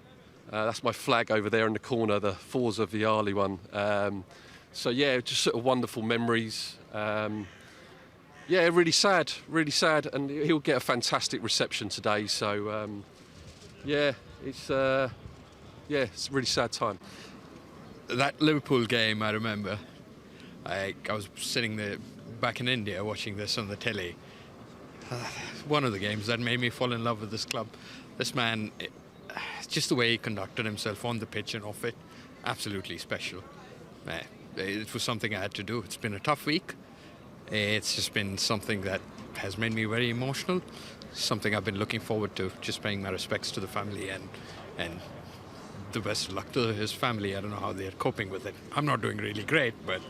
That's my flag over there in the corner, the Forza Vialli one. So yeah, just sort of wonderful memories. Yeah, really sad, and he'll get a fantastic reception today. So, yeah, it's a really sad time. That Liverpool game, I remember. I was sitting there back in India watching this on the telly. One of the games that made me fall in love with this club. This man, just the way he conducted himself on the pitch and off it, absolutely special. It was something I had to do. It's been a tough week. It's just been something that has made me very emotional, something I've been looking forward to, just paying my respects to the family and the best of luck to his family. I don't know how they're coping with it. I'm not doing really great, but...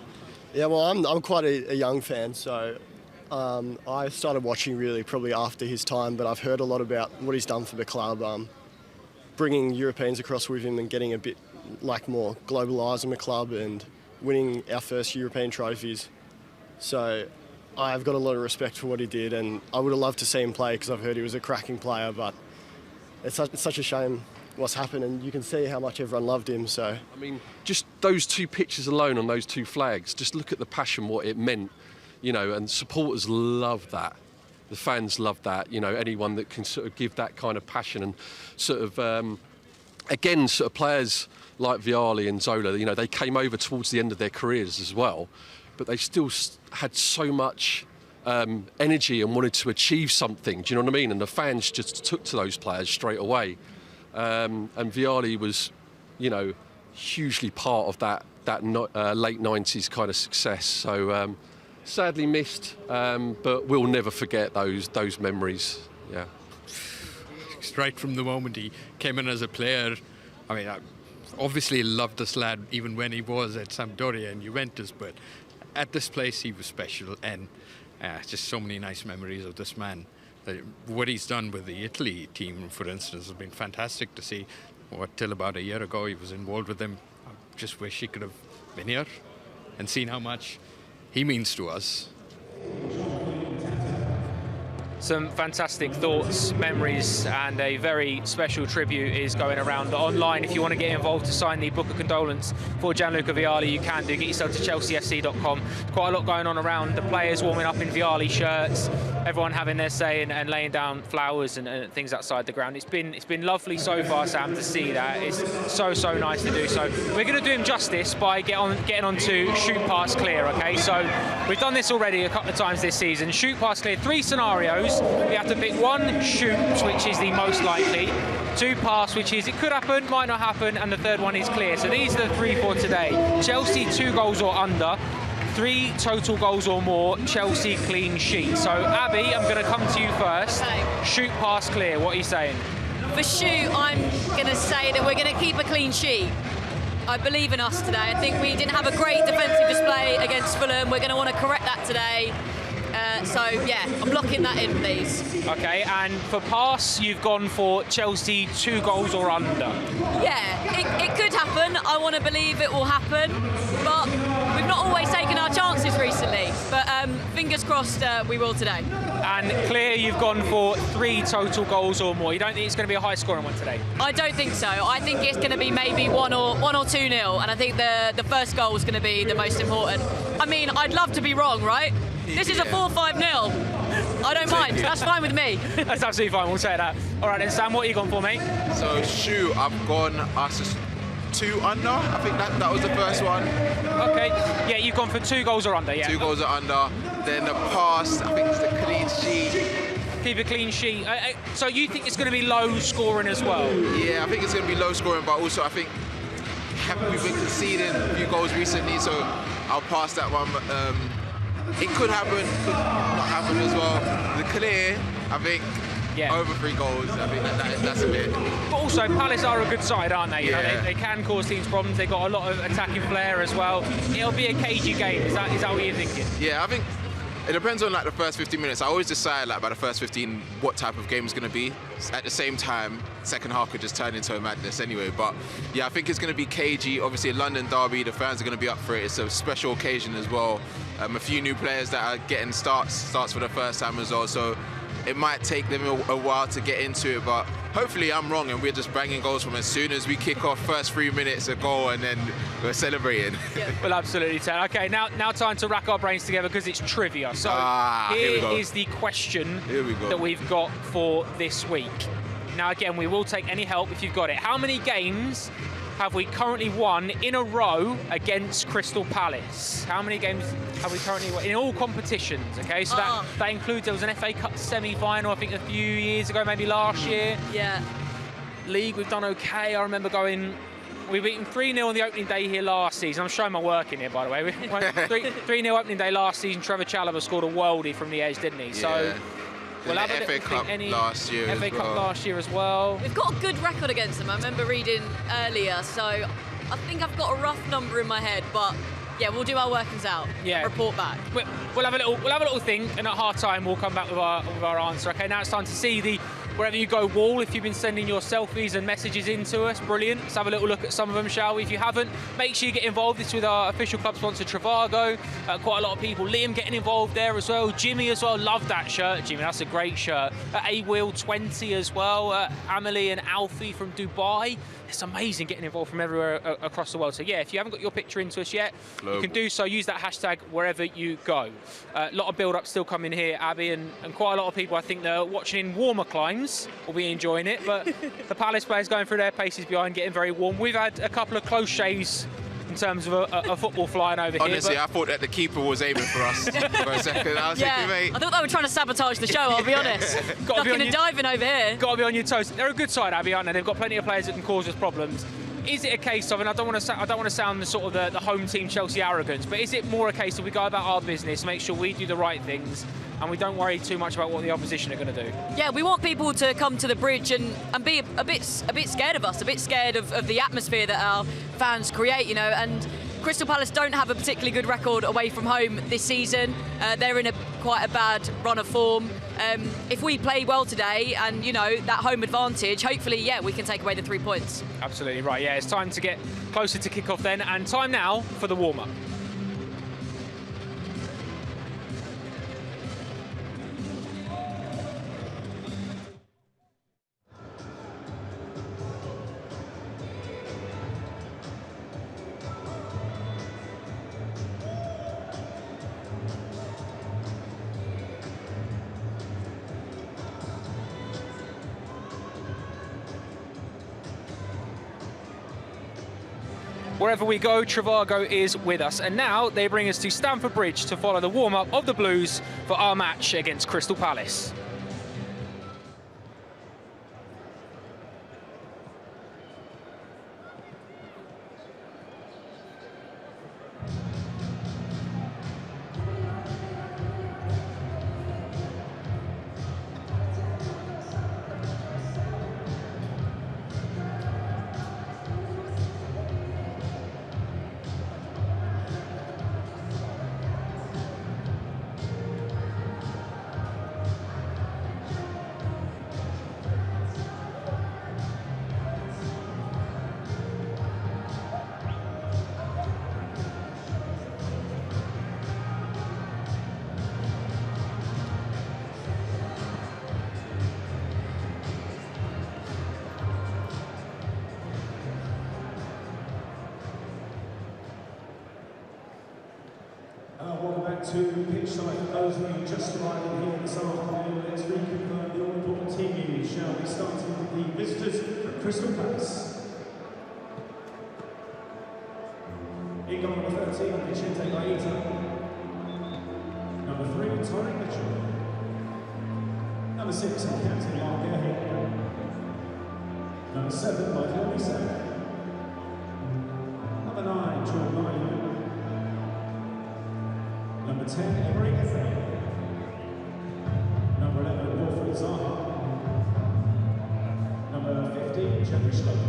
Yeah, well, I'm quite a young fan, so I started watching really probably after his time, but I've heard a lot about what he's done for the club, bringing Europeans across with him and getting a bit like more globalising the club and winning our first European trophies. So I've got a lot of respect for what he did, and I would have loved to see him play because I've heard he was a cracking player, but it's such a shame what's happened, and you can see how much everyone loved him. So I mean, just those 2 pictures alone on those 2 flags, just look at the passion, what it meant, and supporters love that. The fans love that, anyone that can sort of give that kind of passion and sort of, again, sort of players like Vialli and Zola, they came over towards the end of their careers as well, but they still had so much energy and wanted to achieve something, do you know what I mean? And the fans just took to those players straight away. And Vialli was, hugely part of that late 90s kind of success. So sadly missed, but we'll never forget those memories. Yeah. Right from the moment he came in as a player, I mean, I obviously loved this lad even when he was at Sampdoria and Juventus, but at this place he was special, and just so many nice memories of this man. What he's done with the Italy team, for instance, has been fantastic to see. Till about a year ago he was involved with them. I just wish he could have been here and seen how much he means to us. Some fantastic thoughts, memories, and a very special tribute is going around online. If you want to get involved to sign the book of condolence for Gianluca Vialli, you can do. Get yourself to chelseafc.com. Quite a lot going on around. The players warming up in Vialli shirts, everyone having their say and laying down flowers and things outside the ground. It's been lovely so far, Sam, to see that. It's so nice to do so. We're going to do him justice by getting on to shoot, pass, clear. Okay, so we've done this already a couple of times this season. Shoot, pass, clear. 3 scenarios. We have to pick 1 shoot, which is the most likely, 2 pass, which is it could happen, might not happen, and the 3rd one is clear. So these are the 3 for today. Chelsea 2 goals or under, 3 total goals or more, Chelsea clean sheet. So Abby, I'm going to come to you first. Okay. Shoot, pass, clear. What are you saying? For shoot, I'm going to say that we're going to keep a clean sheet. I believe in us today. I think we didn't have a great defensive display against Fulham. We're going to want to correct that today. So, yeah, I'm locking that in, please. OK, and for pass, you've gone for Chelsea 2 goals or under. Yeah, it could happen. I want to believe it will happen. But we've not always taken our chances recently. But fingers crossed we will today. And clear, you've gone for 3 total goals or more. You don't think it's going to be a high-scoring one today? I don't think so. I think it's going to be maybe 1 or 2-0. And I think the first goal is going to be the most important. I mean, I'd love to be wrong, right? This is a 4-5-0. I don't mind. That's fine with me. That's absolutely fine. We'll say that. All right, then, Sam, what are you gone for, mate? So, shoot, I've gone us 2 under. I think that was the first one. OK. Yeah, you've gone for 2 goals or under, yeah. 2 goals or under. Then the pass, I think it's the clean sheet. Keep a clean sheet. So you think it's going to be low scoring as well? Yeah, I think it's going to be low scoring, but also I think we've been conceding a few goals recently, so I'll pass that one. It could happen, could not happen as well. The clear, I think, over 3 goals. I think that's a bit. But also, Palace are a good side, aren't they? You know, they can cause teams problems. They've got a lot of attacking flair as well. It'll be a cagey game. Is that what you're thinking? Yeah, I think it depends on like the first 15 minutes. I always decide like by the first 15 what type of game is going to be. At the same time, second half could just turn into a madness anyway. But yeah, I think it's going to be cagey. Obviously, a London derby, the fans are going to be up for it. It's a special occasion as well. A few new players that are getting starts for the first time as well. So it might take them a while to get into it, but hopefully I'm wrong and we're just banging goals from as soon as we kick off. First 3 minutes a goal and then we're celebrating. Well, absolutely, Ted. Okay, now time to rack our brains together because it's trivia. So here is the question that we've got for this week. Now, again, we will take any help if you've got it. How many games have we currently won in a row against Crystal Palace? How many games have we currently won in all competitions? Okay, so that includes, there was an FA Cup semi-final, I think a few years ago, maybe last year. Yeah. League, we've done okay. I remember we beaten 3-0 on the opening day here last season. I'm showing my work in here, by the way. 3-0 opening day last season. Trevor Chalobah scored a worldie from the edge, didn't he? So we'll have FA Cup last year FA Cup last year as well. We've got a good record against them. I remember reading earlier, so I think I've got a rough number in my head, but yeah, we'll do our workings out. Yeah. Report back. We'll have a little think, and at half time we'll come back with our answer. Okay, now it's time to see the wherever you go wall. If you've been sending your selfies and messages in to us, brilliant. Let's have a little look at some of them, shall we? If you haven't, make sure you get involved. It's with our official club sponsor, Trivago. Quite a lot of people. Liam getting involved there as well. Jimmy as well. Love that shirt, Jimmy. That's a great shirt. A-Wheel20 as well. Amelie and Alfie from Dubai. It's amazing getting involved from everywhere across the world. So yeah, if you haven't got your picture into us yet, you can do so. Use that hashtag wherever you go. A lot of build-up still coming here, Abby, and quite a lot of people I think that are watching in warmer climes will be enjoying it. But the Palace players going through their paces behind, getting very warm. We've had a couple of close shaves in terms of a football flying over here. Honestly, I thought that the keeper was aiming for us for a second. I was thinking, mate. I thought they were trying to sabotage the show, I'll be honest. Ducking and diving over here. Got to be on your toes. They're a good side, Abby, aren't they? They've got plenty of players that can cause us problems. Is it a case of, and I don't want to sound the sort of the home team Chelsea arrogance, but is it more a case of we go about our business, make sure we do the right things, and we don't worry too much about what the opposition are going to do? Yeah, we want people to come to the bridge and be a bit scared of us, a bit scared of the atmosphere that our fans create, you know. And Crystal Palace don't have a particularly good record away from home this season. They're in quite a bad run of form. If we play well today and, you know, that home advantage, hopefully, yeah, we can take away the 3 points. Absolutely right. Yeah, it's time to get closer to kick-off then, and time now for the warm-up. Wherever we go, Trivago is with us. And now they bring us to Stamford Bridge to follow the warm-up of the Blues for our match against Crystal Palace. Welcome back to pitch side. For those of you just arriving here this afternoon, let's reconfirm the all-important team news, shall we? Starting with the visitors from Crystal Palace. In goal number 13, Vicente Gaeta. Number 3, Tyrick Mitchell. Number 6, Captain Mark Gurley. Number 7, Michael Olise. Number 9, Jordan Lyons. Number 10, Emery Eze. Number 11, Wilfried Zaha. Number 15, Jeffrey Scott.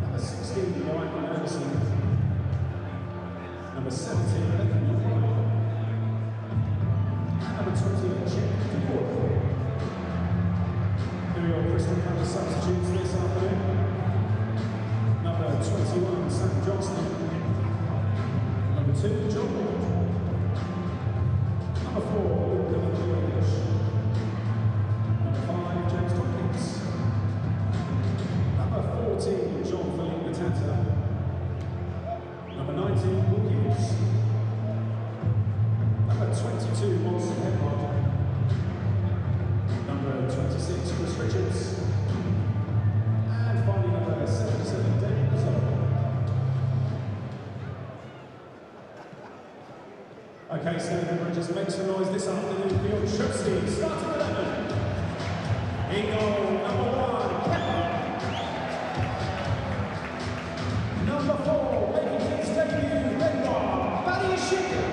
Number 16, Ryan Anderson. Number 17, Ethan Lloyd. Number 20, Jack DeBoer. Here are your Crystal Palace substitutes this afternoon. Number 21, Sam Johnston. Number 2, John Ward. Number 4, Luke Dillon-Jones. Number 5, James Tompkins. Number 14, Jean-Philippe Matata. Number 19, Will Hughes. Number 22, Monson Hepburn. Number 26, Chris Richards. And finally, number 77, David Zola. Okay, Stamford Bridge, just make some noise this afternoon for your Chelsea starting 11. In goal, number 1, Kerr. Number 4, making his debut, Benoit Badiashile.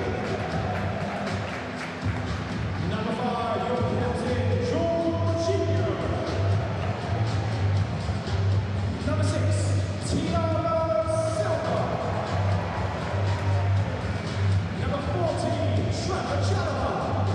Number 5, your captain, Jorginho. Number 6, Thiago Silva. Number 14, Trevor Chalobah.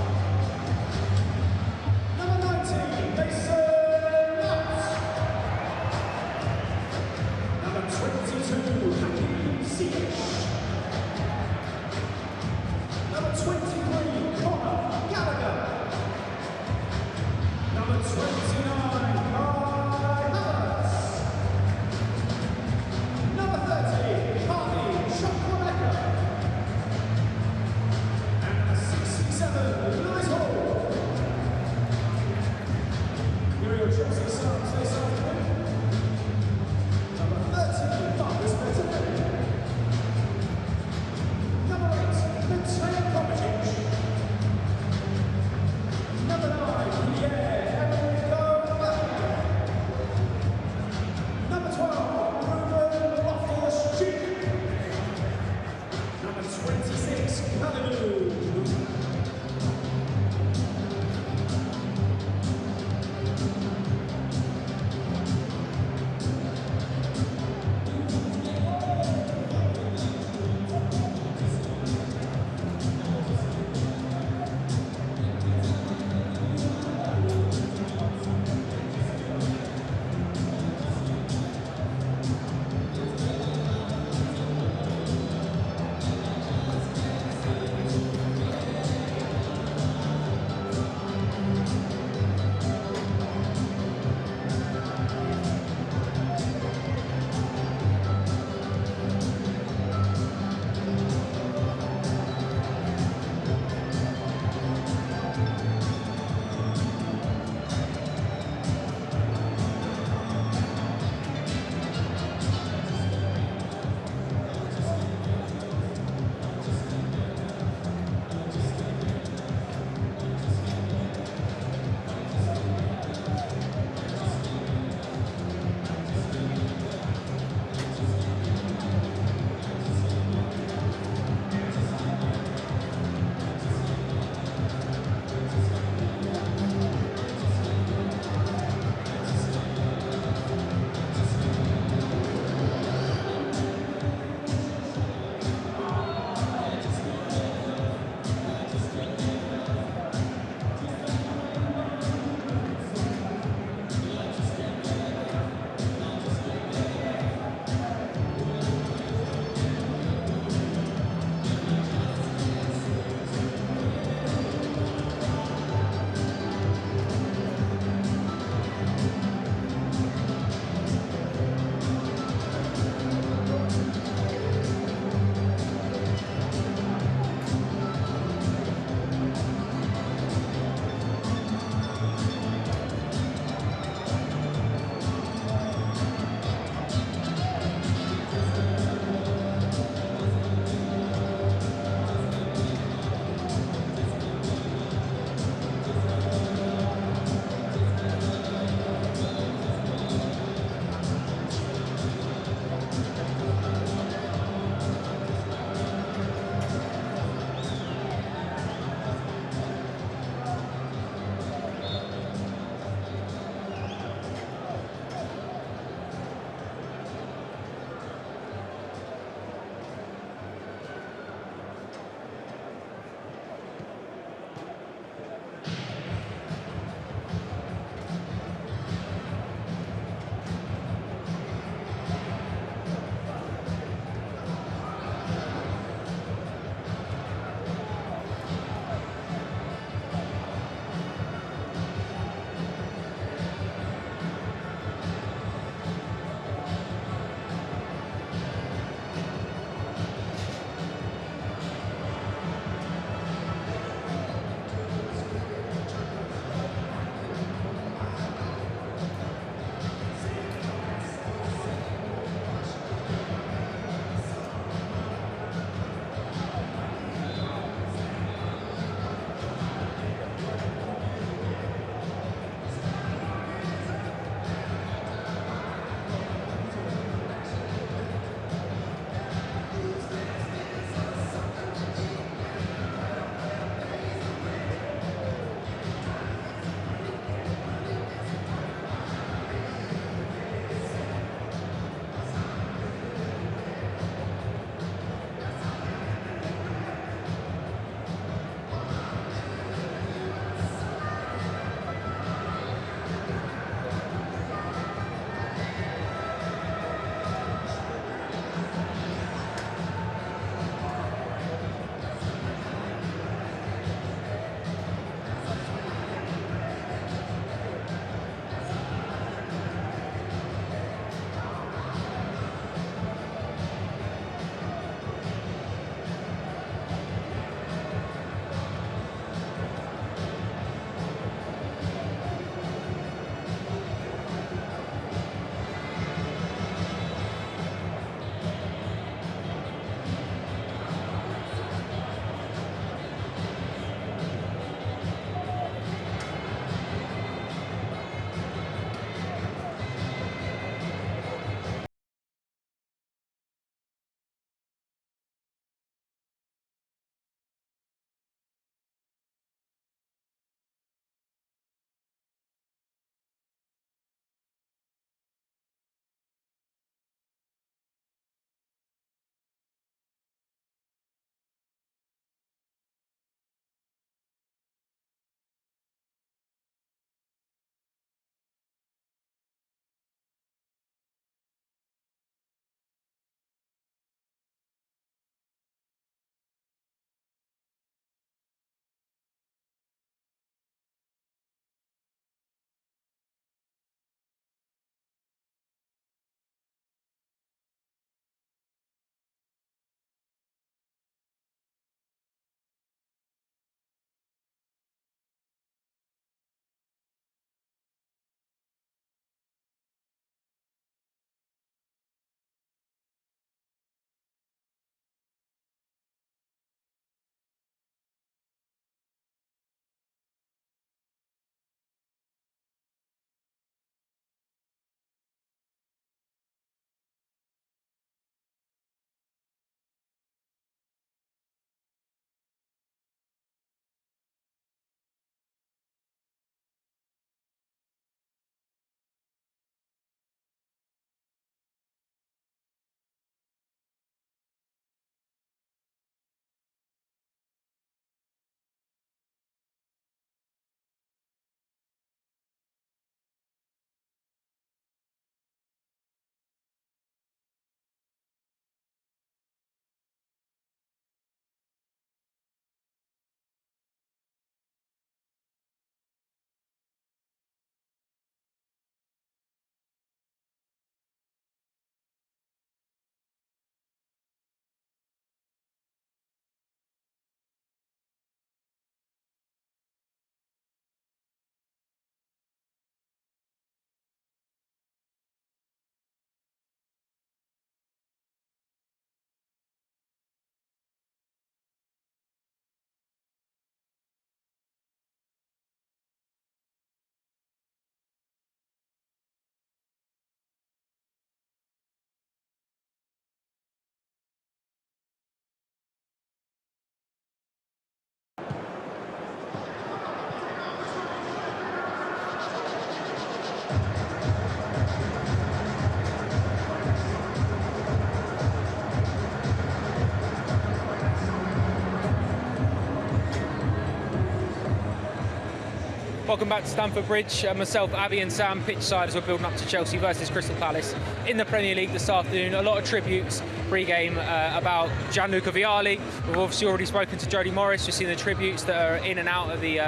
Welcome back to Stamford Bridge. Myself, Abby and Sam, pitch side as we're building up to Chelsea versus Crystal Palace in the Premier League this afternoon. A lot of tributes pre-game about Gianluca Vialli. We've obviously already spoken to Jody Morris. We've seen the tributes that are in and out of the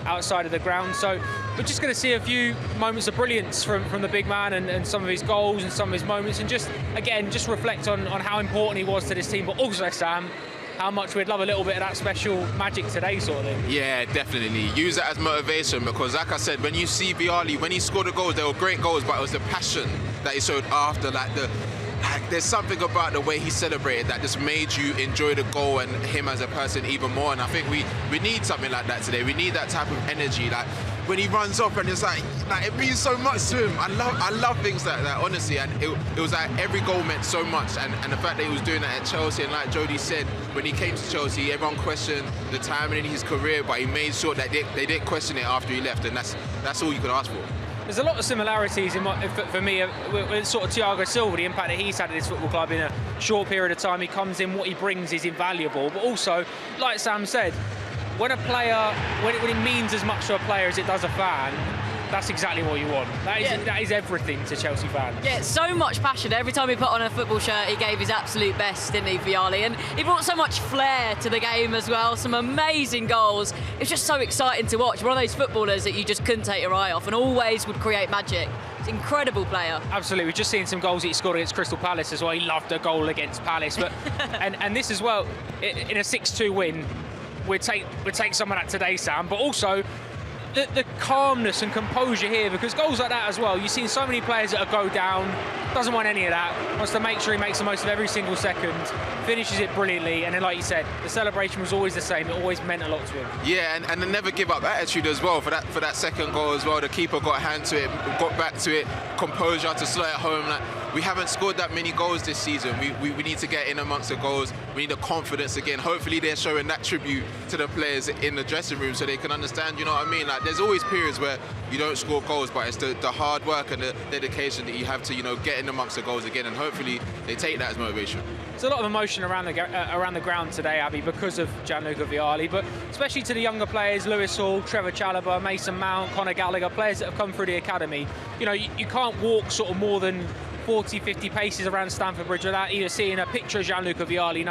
outside of the ground. So we're just going to see a few moments of brilliance from the big man and some of his goals and some of his moments, and just reflect on how important he was to this team, but also, Sam, how much we'd love a little bit of that special magic today sort of thing. Yeah, definitely. Use it as motivation, because like I said, when you see Vialli, when he scored the goals, they were great goals, but it was the passion that he showed after, there's something about the way he celebrated that just made you enjoy the goal and him as a person even more. And I think we need something like that today. We need that type of energy. Like when he runs up and it's like it means so much to him. I love things like that, honestly. And it was like every goal meant so much. And the fact that he was doing that at Chelsea, and like Jody said, when he came to Chelsea, everyone questioned the timing in his career, but he made sure that they didn't question it after he left. And that's all you could ask for. There's a lot of similarities for me with sort of Thiago Silva, the impact that he's had at this football club in a short period of time. He comes in, what he brings is invaluable, but also, like Sam said, when it means as much to a player as it does a fan, that's exactly what you want. That is everything to Chelsea fans. Yeah, so much passion. Every time he put on a football shirt, he gave his absolute best, didn't he, Vialli? And he brought so much flair to the game as well. Some amazing goals. It's just so exciting to watch. One of those footballers that you just couldn't take your eye off and always would create magic. It's an incredible player. Absolutely. We've just seen some goals that he scored against Crystal Palace as well. He loved a goal against Palace. But and this as well, in a 6-2 win, we'd take some of that today, Sam, but also the calmness and composure here, because goals like that as well, you've seen so many players that go down, doesn't want any of that, wants to make sure he makes the most of every single second, finishes it brilliantly, and then like you said, the celebration was always the same. It always meant a lot to him. Yeah, and the never give up attitude as well for that second goal as well. The keeper got a hand to it, got back to it, composure to slow it home. We haven't scored that many goals this season. We need to get in amongst the goals. We need the confidence again. Hopefully they're showing that tribute to the players in the dressing room so they can understand, you know what I mean? There's always periods where you don't score goals, but it's the hard work and the dedication that you have to, get in amongst the goals again, and hopefully they take that as motivation. There's a lot of emotion around the ground today, Abby, because of Gianluca Vialli, but especially to the younger players, Lewis Hall, Trevor Chalobah, Mason Mount, Conor Gallagher, players that have come through the academy. You can't walk sort of more than 40-50 paces around Stamford Bridge without either seeing a picture of Gianluca Vialli.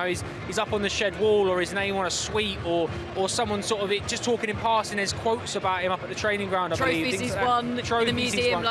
He's up on the shed wall, or his name on a suite, or someone sort of just talking in passing. There's quotes about him up at the training ground, I believe. Trophies he's won in the museum.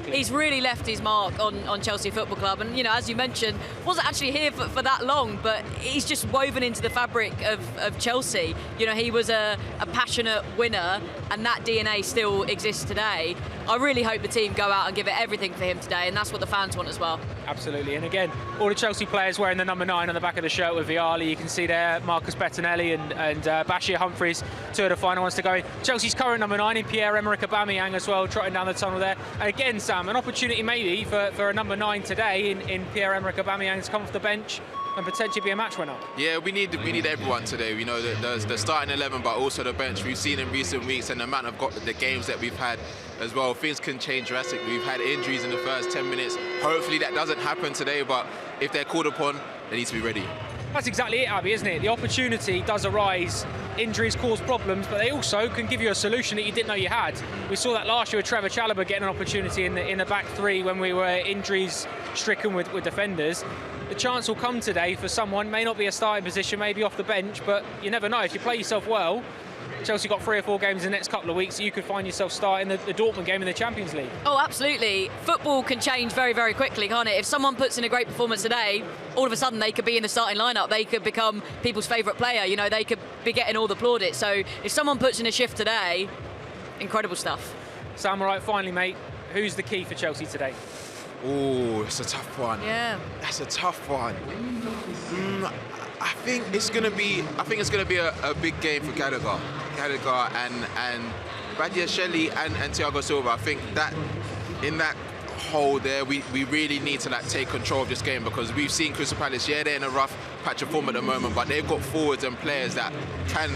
He's really left his mark on Chelsea Football Club. And as you mentioned, wasn't actually here for that long, but he's just woven into the fabric of Chelsea. He was a passionate winner, and that DNA still exists today. I really hope the team go out and give it everything for him today, and that's what the fans want as well. Absolutely. And again, all the Chelsea players wearing the number 9 on the back of the shirt with Vialli. You can see there Marcus Bettinelli and Bashir Humphries, two of the final ones to go in. Chelsea's current number 9 in Pierre-Emerick Aubameyang as well, trotting down the tunnel there. And again, Sam, an opportunity maybe for a number 9 today in Pierre-Emerick Aubameyang to come off the bench and potentially be a match winner. Yeah, we need everyone today. The starting 11, but also the bench. We've seen in recent weeks, and the amount of the games that we've had as well, things can change drastically. We've had injuries in the first 10 minutes. Hopefully that doesn't happen today, but if they're called upon, they need to be ready. That's exactly it, Abby, isn't it? The opportunity does arise. Injuries cause problems, but they also can give you a solution that you didn't know you had. We saw that last year with Trevor Chalobah getting an opportunity in the back three when we were injuries stricken with defenders. The chance will come today for someone, may not be a starting position, maybe off the bench, but you never know. If you play yourself well, Chelsea got 3 or 4 games in the next couple of weeks, so you could find yourself starting the Dortmund game in the Champions League. Oh, absolutely. Football can change very, very quickly, can't it? If someone puts in a great performance today, all of a sudden they could be in the starting lineup. They could become people's favourite player. They could be getting all the plaudits. So if someone puts in a shift today, incredible stuff. Sam, all right, finally, mate, who's the key for Chelsea today? Oh, it's a tough one. Yeah. That's a tough one. I think it's gonna be a big game for Gallagher and Badiashile and Thiago Silva. I think that in that hole there, we really need to take control of this game, because we've seen Crystal Palace, they're in a rough patch of form at the moment, but they've got forwards and players that can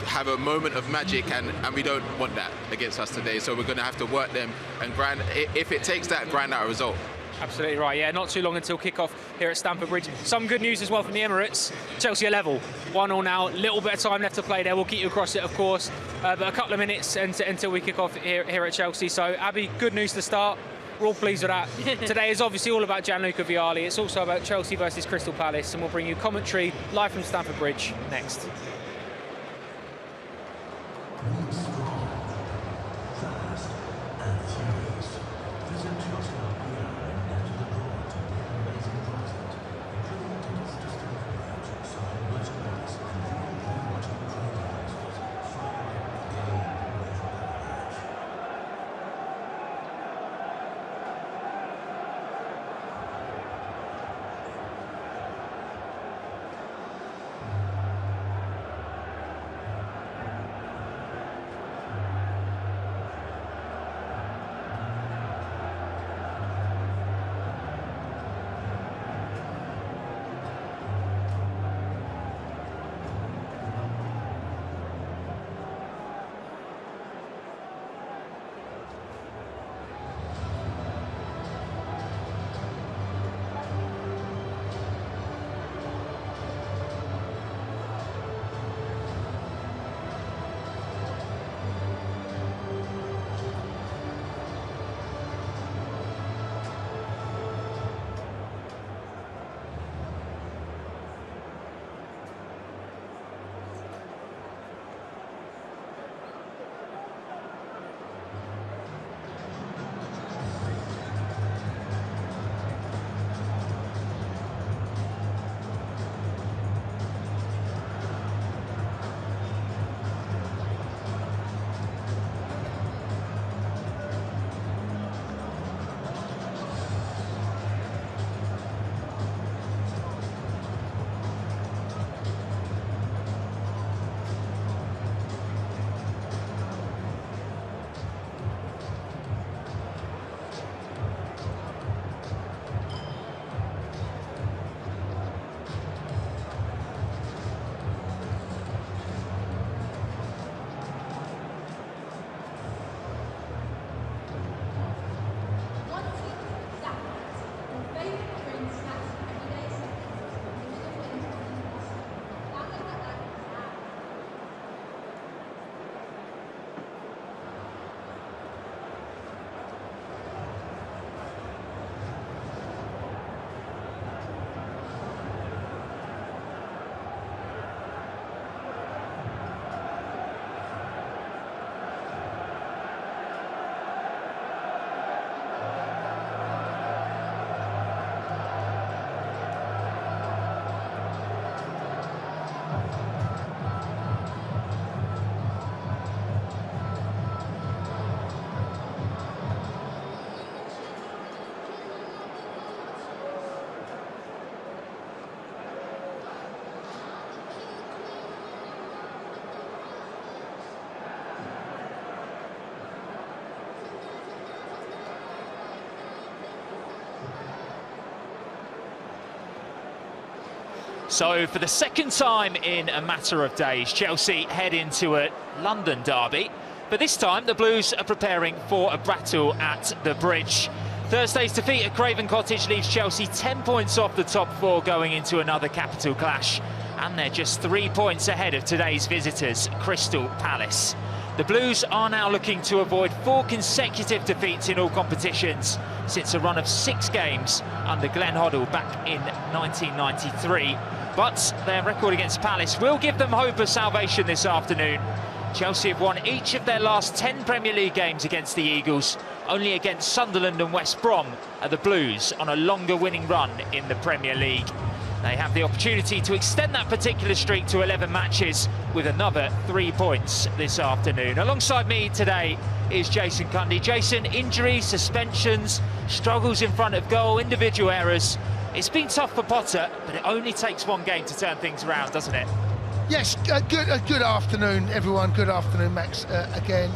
have a moment of magic, and we don't want that against us today. So we're going to have to work them and grind. If it takes that, grind out a result. Absolutely right, yeah. Not too long until kick-off here at Stamford Bridge. Some good news as well from the Emirates. Chelsea are level, 1-1 now. Little bit of time left to play there. We'll keep you across it, of course. But a couple of minutes until we kick off here at Chelsea. So, Abby, good news to start. We're all pleased with that. Today is obviously all about Gianluca Vialli. It's also about Chelsea versus Crystal Palace. And we'll bring you commentary live from Stamford Bridge next. So for the second time in a matter of days, Chelsea head into a London derby. But this time, the Blues are preparing for a battle at the Bridge. Thursday's defeat at Craven Cottage leaves Chelsea 10 points off the top four going into another capital clash. And they're just 3 points ahead of today's visitors, Crystal Palace. The Blues are now looking to avoid 4 consecutive defeats in all competitions since a run of 6 games under Glenn Hoddle back in 1993. But their record against Palace will give them hope of salvation this afternoon. Chelsea have won each of their last 10 Premier League games against the Eagles. Only against Sunderland and West Brom are the Blues on a longer winning run in the Premier League. They have the opportunity to extend that particular streak to 11 matches with another 3 points this afternoon. Alongside me today is Jason Cundy. Jason, injuries, suspensions, struggles in front of goal, individual errors. It's been tough for Potter, but it only takes one game to turn things around, doesn't it? Yes, good afternoon, everyone. Good afternoon, Max, again.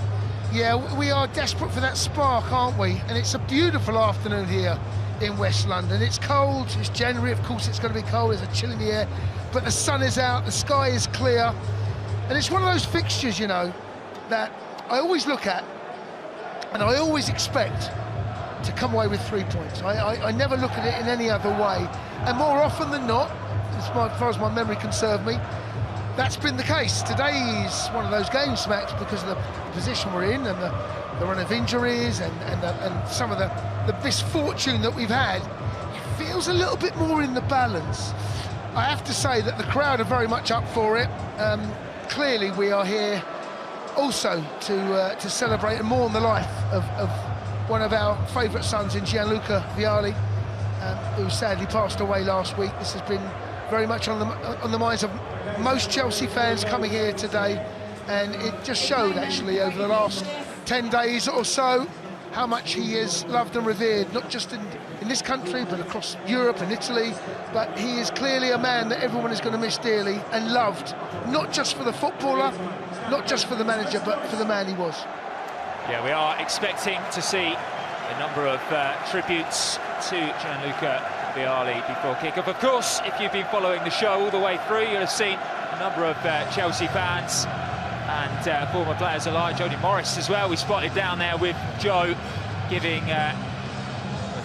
Yeah, we are desperate for that spark, aren't we? And it's a beautiful afternoon here in West London. It's cold, it's January, of course it's going to be cold, there's a chill in the air, but the sun is out, the sky is clear. And it's one of those fixtures, you know, that I always look at and I always expect to come away with 3 points. I never look at it in any other way. And more often than not, as far as my memory can serve me, that's been the case. Today is one of those games, Max, because of the position we're in and the run of injuries and some of the misfortune that we've had. It feels a little bit more in the balance. I have to say that the crowd are very much up for it. Clearly we are here also to celebrate and mourn the life of one of our favourite sons in Gianluca Vialli, who sadly passed away last week. This has been very much on the minds of most Chelsea fans coming here today, and it just showed actually over the last 10 days or so how much he is loved and revered, not just in this country but across Europe and Italy. But he is clearly a man that everyone is going to miss dearly, and loved, not just for the footballer, not just for the manager, but for the man he was. Yeah, we are expecting to see a number of tributes to Gianluca Vialli before kick-off. Of course, if you've been following the show all the way through, you'll have seen a number of Chelsea fans and former players alike. Jody Morris as well, we spotted down there with Joe giving,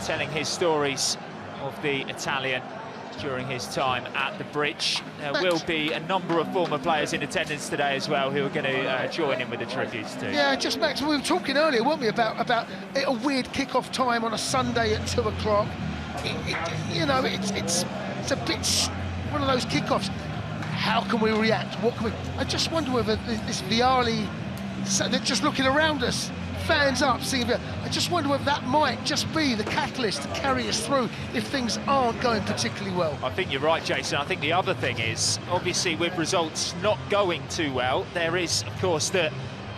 telling his stories of the Italian during his time at the Bridge. There will be a number of former players in attendance today as well who are going to join in with the tributes too. Yeah, just Max, we were talking earlier, weren't we, about a weird kick-off time on a Sunday at 2 o'clock. You know, it's a bit one of those kick-offs. How can we react? What can we? I just wonder whether this Vialli, they're just looking around us, fans up, seeing. I just wonder whether that might just be the catalyst to carry us through if things aren't going particularly well. I think you're right, Jason. I think the other thing is, obviously, with results not going too well, there is, of course, the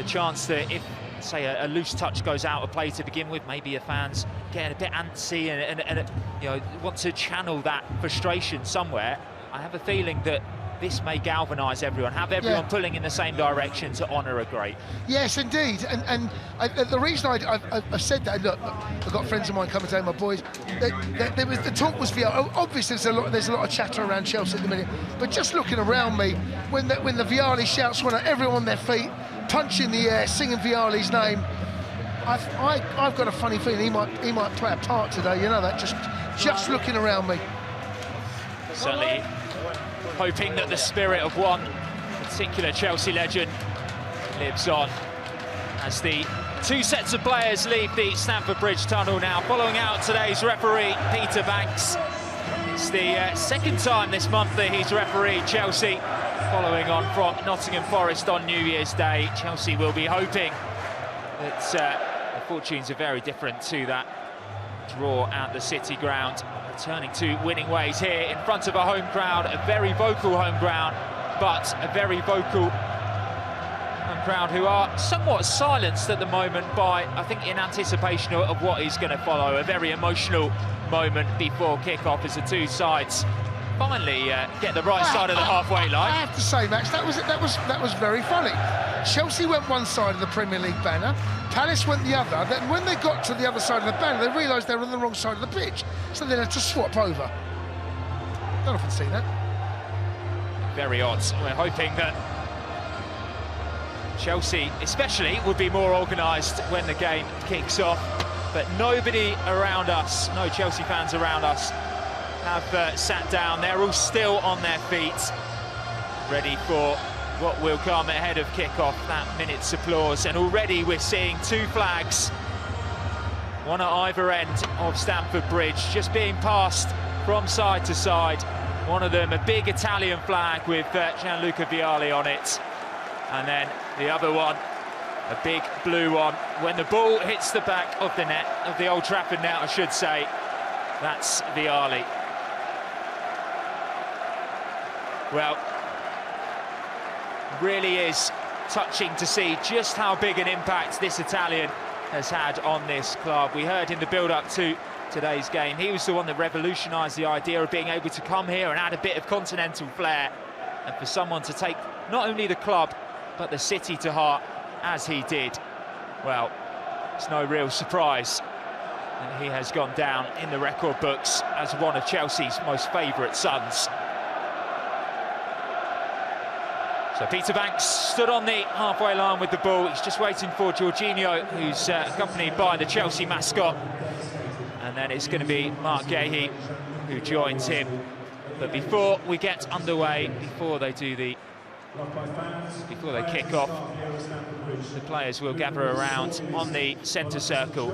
chance that if, say, a loose touch goes out of play to begin with, maybe your fans getting a bit antsy and you know, want to channel that frustration somewhere. I have a feeling that this may galvanise everyone, have everyone pulling in the same direction to honour a great. Yes, indeed. And the reason I've said that, look, I've got friends of mine coming today, my boys. The talk was Vialli. Obviously, there's a lot of chatter around Chelsea at the minute. But just looking around me, when the Vialli shouts, when everyone on their feet, punch in the air, singing Vialli's name, I've got a funny feeling he might play a part today. You know that, just looking around me. Certainly hoping that the spirit of one particular Chelsea legend lives on as the two sets of players leave the Stamford Bridge tunnel now, following out today's referee, Peter Banks. It's the second time this month that he's refereed Chelsea, following on from Nottingham Forest on New Year's Day. Chelsea will be hoping that the fortunes are very different to that draw at the City ground. Returning to winning ways here in front of a home crowd, a very vocal home crowd, but a very vocal home crowd who are somewhat silenced at the moment by, I think, in anticipation of what is going to follow. A very emotional moment before kick-off as the two sides finally get the right side of the halfway line. I have to say, Max, that was very funny. Chelsea went one side of the Premier League banner, Palace went the other. Then when they got to the other side of the banner, they realised they were on the wrong side of the pitch, so they had to swap over. Don't often see that. Very odd. We're hoping that Chelsea, especially, would be more organised when the game kicks off. But nobody around us, no Chelsea fans around us, have sat down. They're all still on their feet, ready for what will come ahead of kick-off, that minute's applause. And already we're seeing two flags, one at either end of Stamford Bridge, just being passed from side to side. One of them, a big Italian flag with Gianluca Vialli on it. And then the other one, a big blue one. When the ball hits the back of the net, of the Old Trafford net, I should say, that's Vialli. Well, really is touching to see just how big an impact this Italian has had on this club. We heard in the build-up to today's game, he was the one that revolutionised the idea of being able to come here and add a bit of continental flair, and for someone to take not only the club but the city to heart as he did, well, it's no real surprise that he has gone down in the record books as one of Chelsea's most favourite sons. So Peter Banks stood on the halfway line with the ball. He's just waiting for Jorginho, who's accompanied by the Chelsea mascot, and then it's going to be Mark Gahey who joins him. But before we get underway, before they kick off, the players will gather around on the centre circle.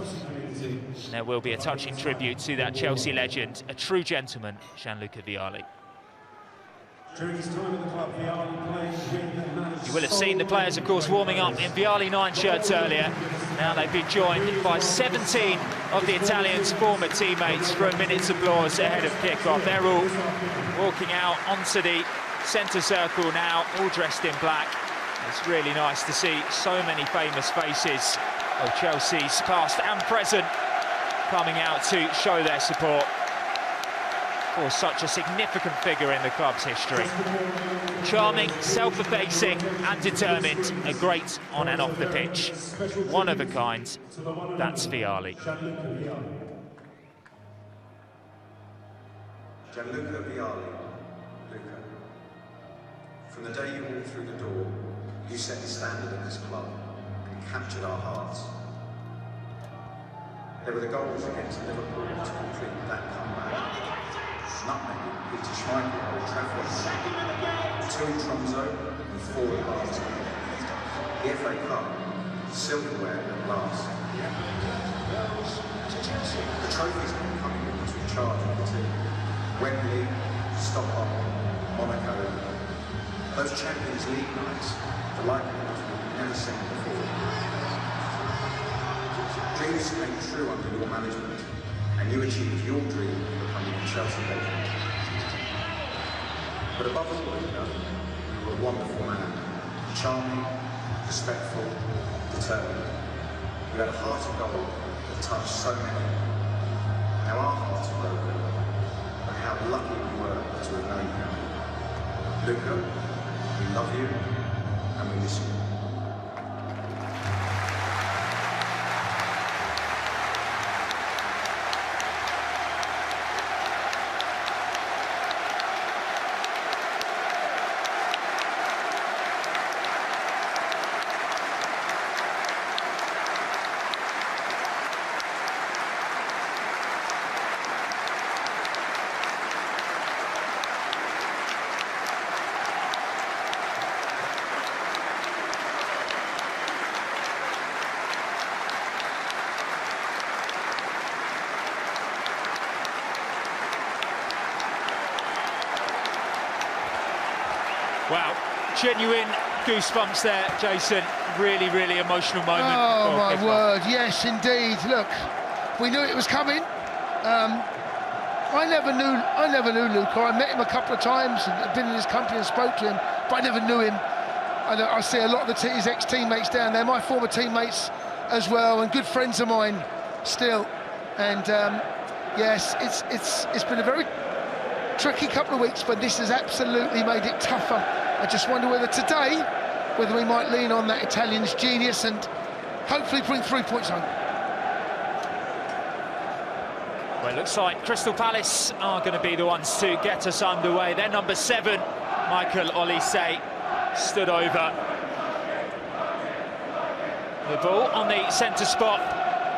And there will be a touching tribute to that Chelsea legend, a true gentleman, Gianluca Vialli. During his time at the club, Vialli played with You will have seen the players, of course, warming up in Vialli 9 shirts earlier. Now they've been joined by 17 of the Italians' former teammates for a minute's applause ahead of kick-off. They're all walking out onto the centre circle now, all dressed in black. It's really nice to see so many famous faces of Chelsea's past and present coming out to show their support for such a significant figure in the club's history. Charming, self-effacing and determined, a great on and off the pitch. One of a kind, that's Vialli. Gianluca Vialli, Luca. From the day you walked through the door, you set the standard of this club and captured our hearts. There were the goals against Liverpool to complete that comeback. Nutmeg, Peter Schmeichel, Old Trafford, 2 in Tromso and 4 at Barton. The FA Cup, silverware at last. The trophies have been coming into charge of the team. Wembley, Stockholm, Monaco. Those Champions League nights, the like of which we've never seen before. Dreams came true under your management, and you achieved your dream of becoming a Chelsea legend. But above all, you were a wonderful man. Charming, respectful, determined. You had a heart of gold that touched so many. Now our hearts are broken, but how lucky we were to have known you. Luca, we love you, and we miss you. Wow, genuine goosebumps there, Jason. Really, really emotional moment. Oh my word, yes indeed. Look, we knew it was coming. I never knew Luca. I met him a couple of times and I've been in his company and spoke to him, but I never knew him. I see a lot of his ex-teammates down there, my former teammates as well, and good friends of mine still. And yes, it's been a very tricky couple of weeks, but this has absolutely made it tougher. I just wonder whether today, whether we might lean on that Italian's genius and hopefully bring 3 points home. Well, it looks like Crystal Palace are going to be the ones to get us underway. Their number 7, Michael Olise, stood over the ball on the centre spot.